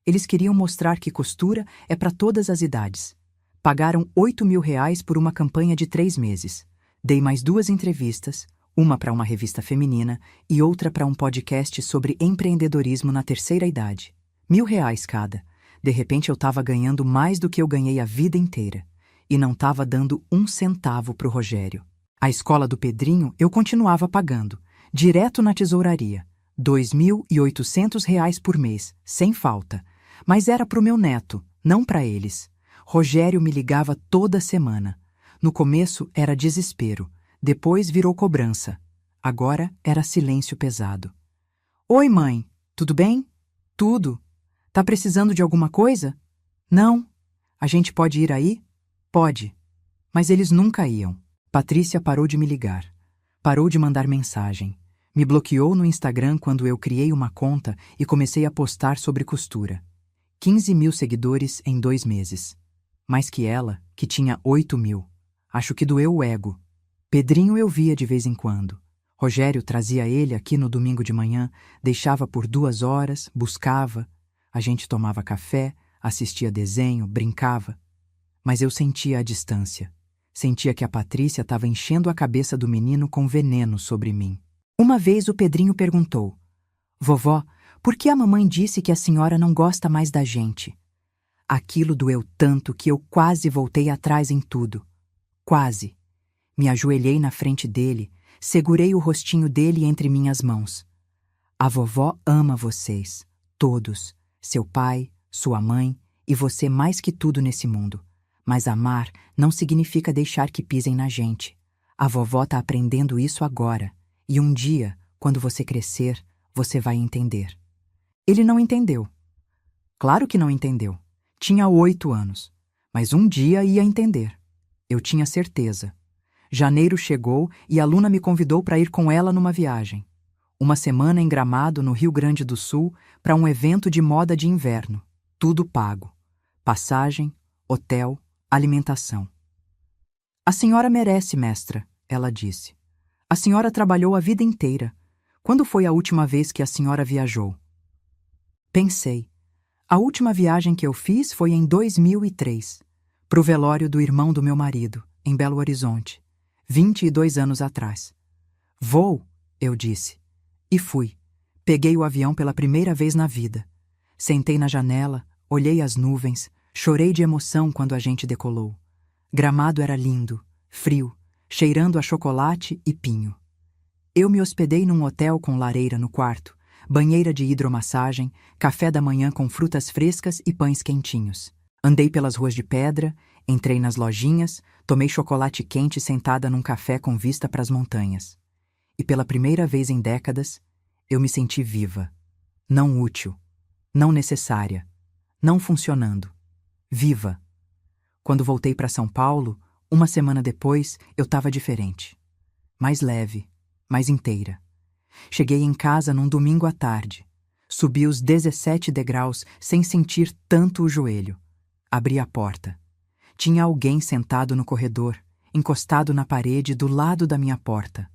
Eles queriam mostrar que costura é para todas as idades. Pagaram R$ 8.000 por uma campanha de 3 meses. Dei mais 2 entrevistas, uma para uma revista feminina e outra para um podcast sobre empreendedorismo na terceira idade. R$ 1.000 cada. De repente eu estava ganhando mais do que eu ganhei a vida inteira. E não estava dando 1 centavo pro Rogério. A escola do Pedrinho eu continuava pagando, direto na tesouraria, R$ 2.800 por mês, sem falta. Mas era pro meu neto, não para eles. Rogério me ligava toda semana. No começo era desespero, depois virou cobrança. Agora era silêncio pesado. Oi, mãe, tudo bem? Tudo. Tá precisando de alguma coisa? Não. A gente pode ir aí? Pode. Mas eles nunca iam. Patrícia parou de me ligar. Parou de mandar mensagem. Me bloqueou no Instagram quando eu criei uma conta e comecei a postar sobre costura. 15.000 seguidores em 2 meses. Mais que ela, que tinha 8.000. Acho que doeu o ego. Pedrinho eu via de vez em quando. Rogério trazia ele aqui no domingo de manhã, deixava por 2 horas, buscava. A gente tomava café, assistia desenho, brincava. Mas eu sentia a distância. Sentia que a Patrícia estava enchendo a cabeça do menino com veneno sobre mim. Uma vez o Pedrinho perguntou: Vovó, por que a mamãe disse que a senhora não gosta mais da gente? Aquilo doeu tanto que eu quase voltei atrás em tudo. Quase. Me ajoelhei na frente dele, segurei o rostinho dele entre minhas mãos. A vovó ama vocês, todos, seu pai, sua mãe e você mais que tudo nesse mundo. Mas amar não significa deixar que pisem na gente. A vovó tá aprendendo isso agora, e um dia, quando você crescer, você vai entender. Ele não entendeu. Claro que não entendeu. Tinha 8 anos, mas um dia ia entender. Eu tinha certeza. Janeiro chegou e a Luna me convidou para ir com ela numa viagem. Uma semana em Gramado, no Rio Grande do Sul, para um evento de moda de inverno. Tudo pago. Passagem, hotel, alimentação. A senhora merece, mestra, ela disse. A senhora trabalhou a vida inteira. Quando foi a última vez que a senhora viajou? Pensei. A última viagem que eu fiz foi em 2003, pro velório do irmão do meu marido, em Belo Horizonte, 22 anos atrás. Vou, eu disse. E fui. Peguei o avião pela primeira vez na vida. Sentei na janela, olhei as nuvens, chorei de emoção quando a gente decolou. Gramado era lindo, frio, cheirando a chocolate e pinho. Eu me hospedei num hotel com lareira no quarto, banheira de hidromassagem, café da manhã com frutas frescas e pães quentinhos. Andei pelas ruas de pedra, entrei nas lojinhas, tomei chocolate quente sentada num café com vista para as montanhas. E pela primeira vez em décadas, eu me senti viva. Não útil, não necessária, não funcionando. Viva. Quando voltei para São Paulo, uma semana depois, eu estava diferente. Mais leve, mais inteira. Cheguei em casa num domingo à tarde. Subi os 17 degraus sem sentir tanto o joelho. Abri a porta. Tinha alguém sentado no corredor, encostado na parede do lado da minha porta.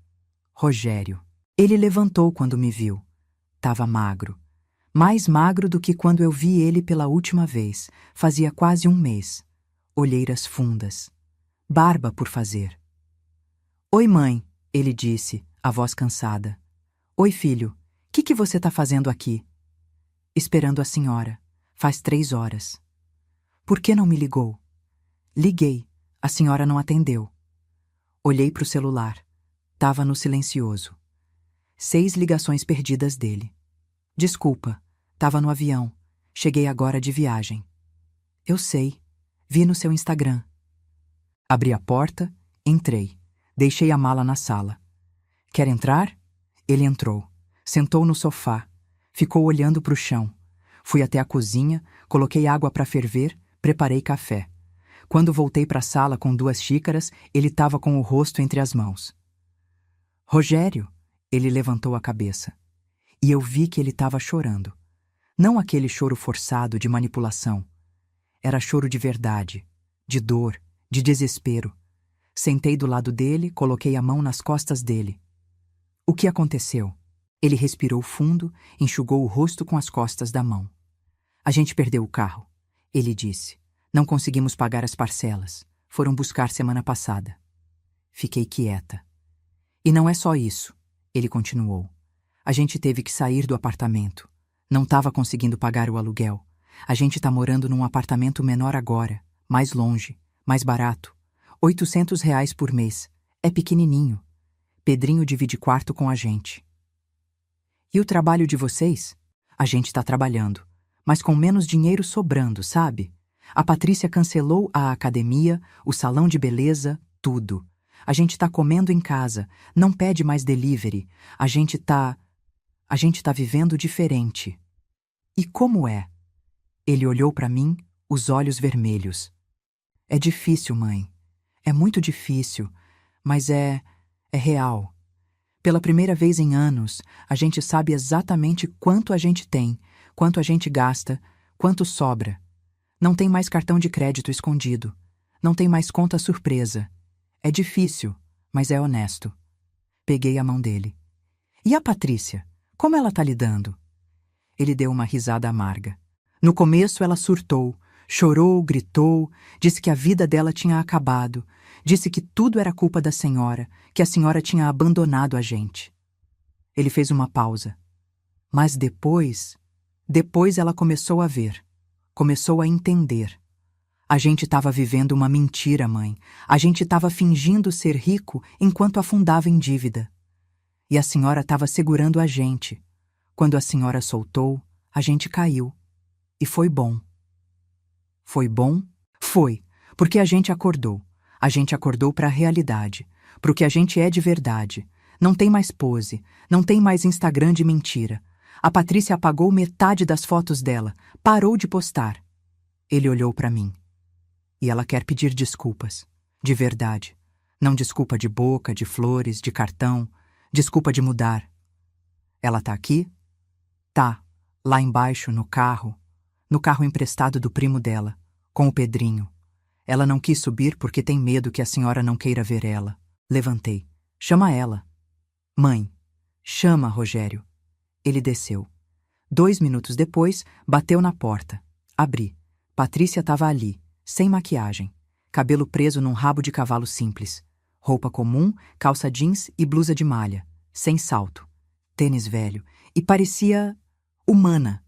Rogério. Ele levantou quando me viu. Tava magro. Mais magro do que quando eu vi ele pela última vez, fazia quase 1 mês. Olheiras fundas. Barba por fazer. Oi, mãe, ele disse, a voz cansada. Oi, filho, que você tá fazendo aqui? Esperando a senhora. Faz 3 horas. Por que não me ligou? Liguei. A senhora não atendeu. Olhei pro celular. Tava no silencioso. 6 ligações perdidas dele. Desculpa, tava no avião. Cheguei agora de viagem. Eu sei. Vi no seu Instagram. Abri a porta, entrei. Deixei a mala na sala. Quer entrar? Ele entrou. Sentou no sofá. Ficou olhando pro chão. Fui até a cozinha, coloquei água para ferver, preparei café. Quando voltei para a sala com 2 xícaras, ele estava com o rosto entre as mãos. Rogério, ele levantou a cabeça. E eu vi que ele estava chorando. Não aquele choro forçado de manipulação. Era choro de verdade, de dor, de desespero. Sentei do lado dele, coloquei a mão nas costas dele. O que aconteceu? Ele respirou fundo, enxugou o rosto com as costas da mão. A gente perdeu o carro, ele disse. Não conseguimos pagar as parcelas. Foram buscar semana passada. Fiquei quieta. E não é só isso, ele continuou. A gente teve que sair do apartamento. Não estava conseguindo pagar o aluguel. A gente tá morando num apartamento menor agora, mais longe, mais barato. R$ 800 por mês. É pequenininho. Pedrinho divide quarto com a gente. E o trabalho de vocês? A gente tá trabalhando, mas com menos dinheiro sobrando, sabe? A Patrícia cancelou a academia, o salão de beleza, tudo. A gente tá comendo em casa, não pede mais delivery. A gente tá vivendo diferente. E como é? Ele olhou pra mim, os olhos vermelhos. É difícil, mãe. É muito difícil, mas é real. Pela primeira vez em anos, a gente sabe exatamente quanto a gente tem, quanto a gente gasta, quanto sobra. Não tem mais cartão de crédito escondido. Não tem mais conta surpresa. É difícil, mas é honesto. Peguei a mão dele. E a Patrícia? Como ela tá lidando? Ele deu uma risada amarga. No começo ela surtou, chorou, gritou, disse que a vida dela tinha acabado, disse que tudo era culpa da senhora, que a senhora tinha abandonado a gente. Ele fez uma pausa. Mas depois ela começou a ver, começou a entender. A gente estava vivendo uma mentira, mãe. A gente estava fingindo ser rico enquanto afundava em dívida. E a senhora estava segurando a gente. Quando a senhora soltou, a gente caiu. E foi bom. Foi bom? Foi, porque a gente acordou. A gente acordou para a realidade, para o que a gente é de verdade. Não tem mais pose, não tem mais Instagram de mentira. A Patrícia apagou metade das fotos dela, parou de postar. Ele olhou para mim. E ela quer pedir desculpas. De verdade. Não desculpa de boca, de flores, de cartão. Desculpa de mudar. Ela tá aqui? Tá, lá embaixo, no carro emprestado do primo dela, com o Pedrinho. Ela não quis subir porque tem medo que a senhora não queira ver ela. Levantei. Chama ela. Mãe, chama, Rogério. Ele desceu. 2 minutos depois, bateu na porta. Abri. Patrícia estava ali, sem maquiagem. Cabelo preso num rabo de cavalo simples. Roupa comum, calça jeans e blusa de malha. Sem salto. Tênis velho. E parecia humana.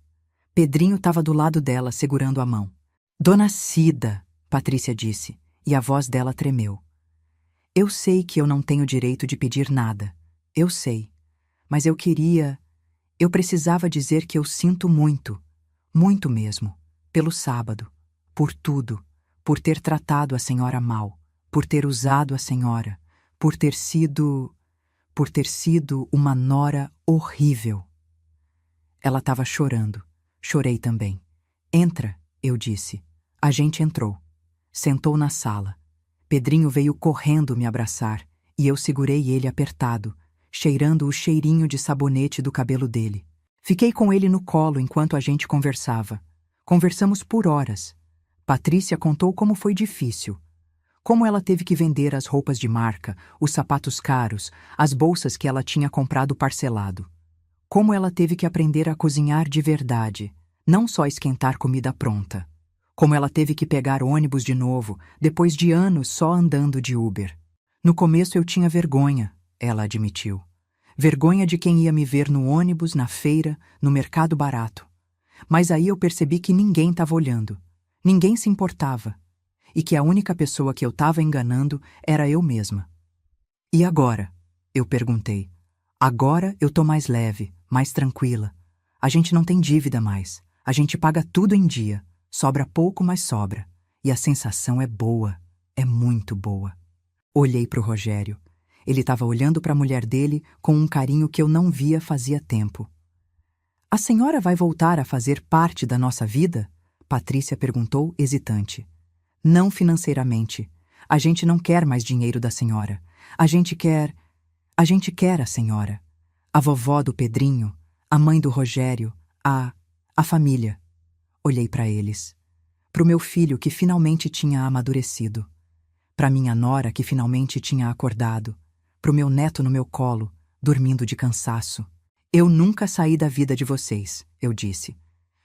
Pedrinho estava do lado dela, segurando a mão. Dona Cida, Patrícia disse, e a voz dela tremeu. Eu sei que eu não tenho direito de pedir nada. Eu sei. Mas eu precisava dizer que eu sinto muito, muito mesmo, pelo sábado, por tudo, por ter tratado a senhora mal, por ter usado a senhora, por ter sido uma nora horrível. Ela estava chorando. Chorei também. Entra, eu disse. A gente entrou. Sentou na sala. Pedrinho veio correndo me abraçar e eu segurei ele apertado, cheirando o cheirinho de sabonete do cabelo dele. Fiquei com ele no colo enquanto a gente conversava. Conversamos por horas. Patrícia contou como foi difícil. Como ela teve que vender as roupas de marca, os sapatos caros, as bolsas que ela tinha comprado parcelado. Como ela teve que aprender a cozinhar de verdade, não só esquentar comida pronta. Como ela teve que pegar ônibus de novo, depois de anos só andando de Uber. No começo eu tinha vergonha, ela admitiu. Vergonha de quem ia me ver no ônibus, na feira, no mercado barato. Mas aí eu percebi que ninguém estava olhando. Ninguém se importava. E que a única pessoa que eu estava enganando era eu mesma. E agora? Eu perguntei. Agora eu tô mais leve, mais tranquila. A gente não tem dívida mais. A gente paga tudo em dia. Sobra pouco, mas sobra. E a sensação é boa. É muito boa. Olhei pro Rogério. Ele estava olhando para a mulher dele com um carinho que eu não via fazia tempo. A senhora vai voltar a fazer parte da nossa vida? Patrícia perguntou, hesitante. Não financeiramente. A gente não quer mais dinheiro da senhora. A gente quer a senhora. A vovó do Pedrinho, a mãe do Rogério, a família. Olhei para eles. Pro meu filho que finalmente tinha amadurecido. Pra minha nora que finalmente tinha acordado. Pro meu neto no meu colo, dormindo de cansaço. Eu nunca saí da vida de vocês, eu disse.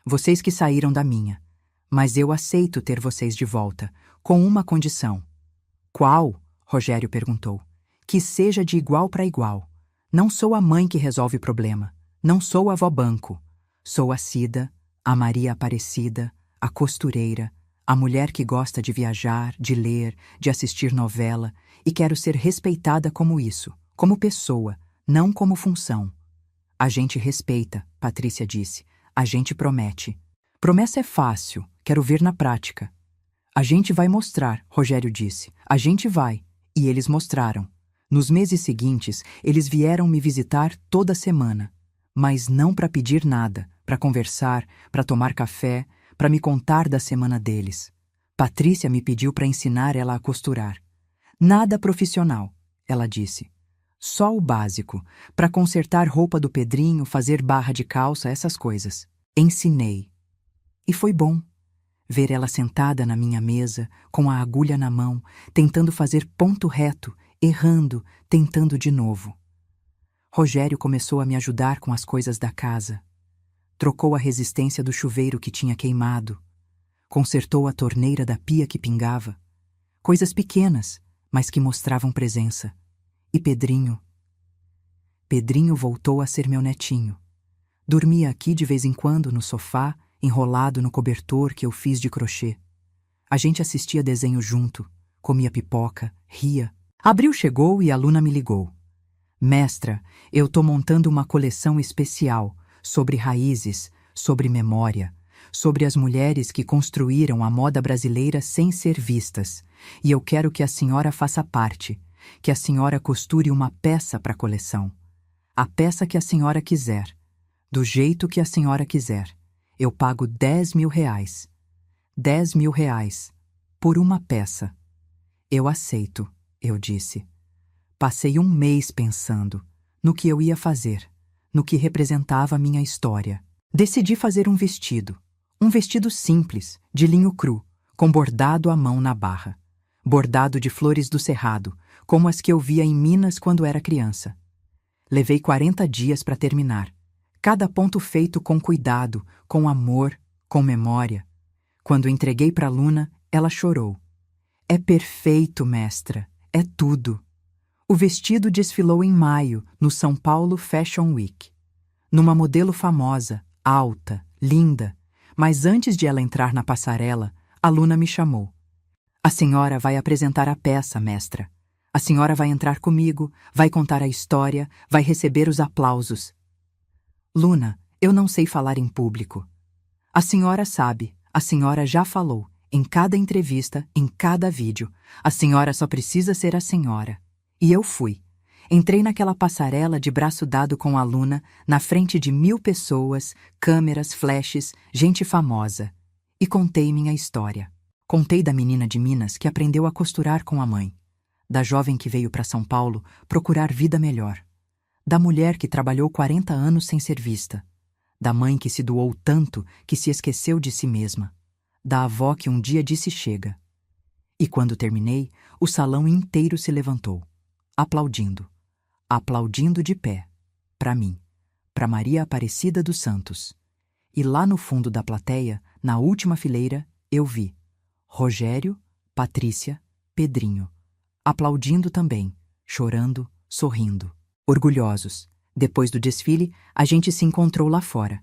Vocês que saíram da minha. Mas eu aceito ter vocês de volta, com uma condição. Qual? Rogério perguntou. Que seja de igual para igual. Não sou a mãe que resolve problema. Não sou a vó banco. Sou a Cida, a Maria Aparecida, a costureira, A mulher que gosta de viajar, de ler, de assistir novela, e quero ser respeitada como isso, como pessoa, não como função. A gente respeita, Patrícia disse. A gente promete. Promessa é fácil, quero ver na prática. A gente vai mostrar, Rogério disse. A gente vai. E eles mostraram. Nos meses seguintes, eles vieram me visitar toda semana. Mas não para pedir nada, para conversar, para tomar café, para me contar da semana deles. Patrícia me pediu para ensinar ela a costurar. Nada profissional, ela disse. Só o básico, para consertar roupa do Pedrinho, fazer barra de calça, essas coisas. Ensinei. E foi bom ver ela sentada na minha mesa, com a agulha na mão, tentando fazer ponto reto, errando, tentando de novo. Rogério começou a me ajudar com as coisas da casa. Trocou a resistência do chuveiro que tinha queimado. Consertou a torneira da pia que pingava. Coisas pequenas, mas que mostravam presença. E Pedrinho voltou a ser meu netinho. Dormia aqui de vez em quando no sofá, enrolado no cobertor que eu fiz de crochê. A gente assistia desenho junto, comia pipoca, ria. Abril chegou e a Luna me ligou. Mestra, eu tô montando uma coleção especial sobre raízes, sobre memória, sobre as mulheres que construíram a moda brasileira sem ser vistas. E eu quero que a senhora faça parte, que a senhora costure uma peça para a coleção. A peça que a senhora quiser, do jeito que a senhora quiser. Eu pago R$10.000. R$10.000 por uma peça. Eu aceito, eu disse. Passei um mês pensando no que eu ia fazer, no que representava a minha história. Decidi fazer um vestido simples, de linho cru, com bordado à mão na barra. Bordado de flores do cerrado, como as que eu via em Minas quando era criança. Levei 40 dias para terminar. Cada ponto feito com cuidado, com amor, com memória. Quando entreguei para Luna, ela chorou. É perfeito, mestra. É tudo. O vestido desfilou em maio, no São Paulo Fashion Week. Numa modelo famosa, alta, linda. Mas antes de ela entrar na passarela, a Luna me chamou. A senhora vai apresentar a peça, mestra. A senhora vai entrar comigo, vai contar a história, vai receber os aplausos. Luna, eu não sei falar em público. A senhora sabe, a senhora já falou, em cada entrevista, em cada vídeo. A senhora só precisa ser a senhora. E eu fui. Entrei naquela passarela de braço dado com a Luna, na frente de 1000 pessoas, câmeras, flashes, gente famosa. E contei minha história. Contei da menina de Minas que aprendeu a costurar com a mãe. Da jovem que veio para São Paulo procurar vida melhor. Da mulher que trabalhou 40 anos sem ser vista. Da mãe que se doou tanto que se esqueceu de si mesma. Da avó que um dia disse chega. E quando terminei, o salão inteiro se levantou, aplaudindo. Aplaudindo de pé. Para mim. Para Maria Aparecida dos Santos. E lá no fundo da plateia, na última fileira, eu vi Rogério, Patrícia, Pedrinho. Aplaudindo também, chorando, sorrindo. Orgulhosos. Depois do desfile, a gente se encontrou lá fora.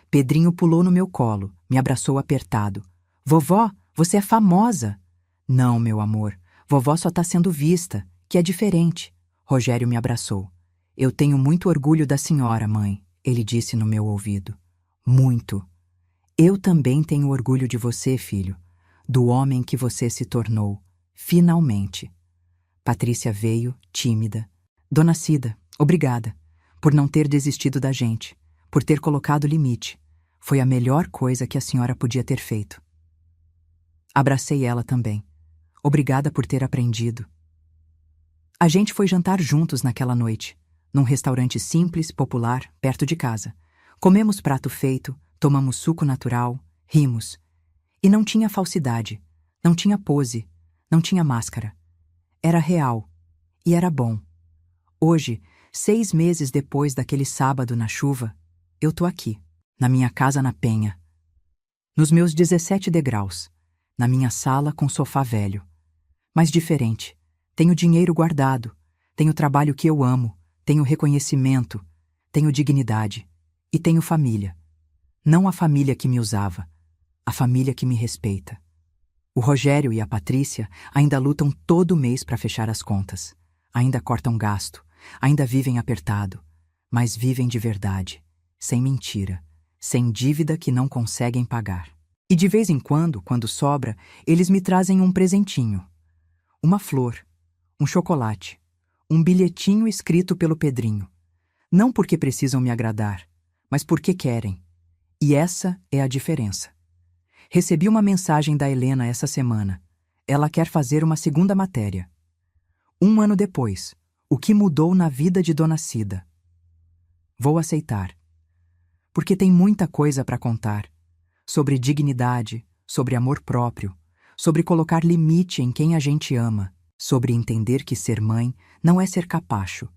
Pedrinho pulou no meu colo, me abraçou apertado. Vovó, você é famosa. Não, meu amor, vovó só tá sendo vista, que é diferente. Rogério me abraçou. Eu tenho muito orgulho da senhora, mãe, ele disse no meu ouvido. Muito. Eu também tenho orgulho de você, filho, do homem que você se tornou, finalmente. Patrícia veio, tímida. Dona Cida, obrigada, por não ter desistido da gente, por ter colocado limite. Foi a melhor coisa que a senhora podia ter feito. Abracei ela também. Obrigada por ter aprendido. A gente foi jantar juntos naquela noite, num restaurante simples, popular, perto de casa. Comemos prato feito, tomamos suco natural, rimos. E não tinha falsidade, não tinha pose, não tinha máscara. Era real. E era bom. Hoje, 6 meses depois daquele sábado na chuva, eu tô aqui, na minha casa na Penha. Nos meus 17 degraus, na minha sala com sofá velho. Mas diferente. Tenho dinheiro guardado, tenho trabalho que eu amo, tenho reconhecimento, tenho dignidade e tenho família. Não a família que me usava, a família que me respeita. O Rogério e a Patrícia ainda lutam todo mês para fechar as contas. Ainda cortam gasto, ainda vivem apertado, mas vivem de verdade, sem mentira, sem dívida que não conseguem pagar. E de vez em quando sobra, eles me trazem um presentinho. Uma flor, um chocolate, um bilhetinho escrito pelo Pedrinho. Não porque precisam me agradar, mas porque querem. E essa é a diferença. Recebi uma mensagem da Helena essa semana. Ela quer fazer uma segunda matéria. 1 ano depois, o que mudou na vida de Dona Cida? Vou aceitar. Porque tem muita coisa para contar. Sobre dignidade, sobre amor próprio, sobre colocar limite em quem a gente ama, sobre entender que ser mãe não é ser capacho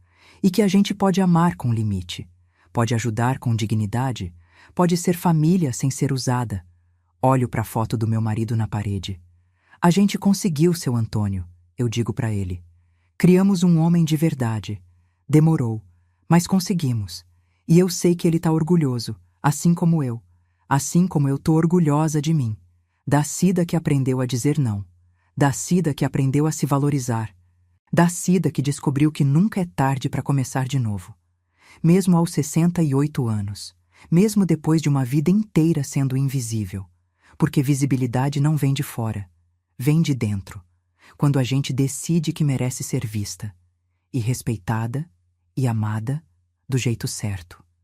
e que a gente pode amar com limite, pode ajudar com dignidade, pode ser família sem ser usada. Olho para a foto do meu marido na parede. A gente conseguiu, seu Antônio, eu digo para ele. Criamos um homem de verdade. Demorou, mas conseguimos. E eu sei que ele tá orgulhoso, assim como eu. Assim como eu tô orgulhosa de mim. Da Cida que aprendeu a dizer não. Da Cida que aprendeu a se valorizar. Da Cida que descobriu que nunca é tarde para começar de novo. Mesmo aos 68 anos. Mesmo depois de uma vida inteira sendo invisível. Porque visibilidade não vem de fora. Vem de dentro. Quando a gente decide que merece ser vista. E respeitada e amada do jeito certo.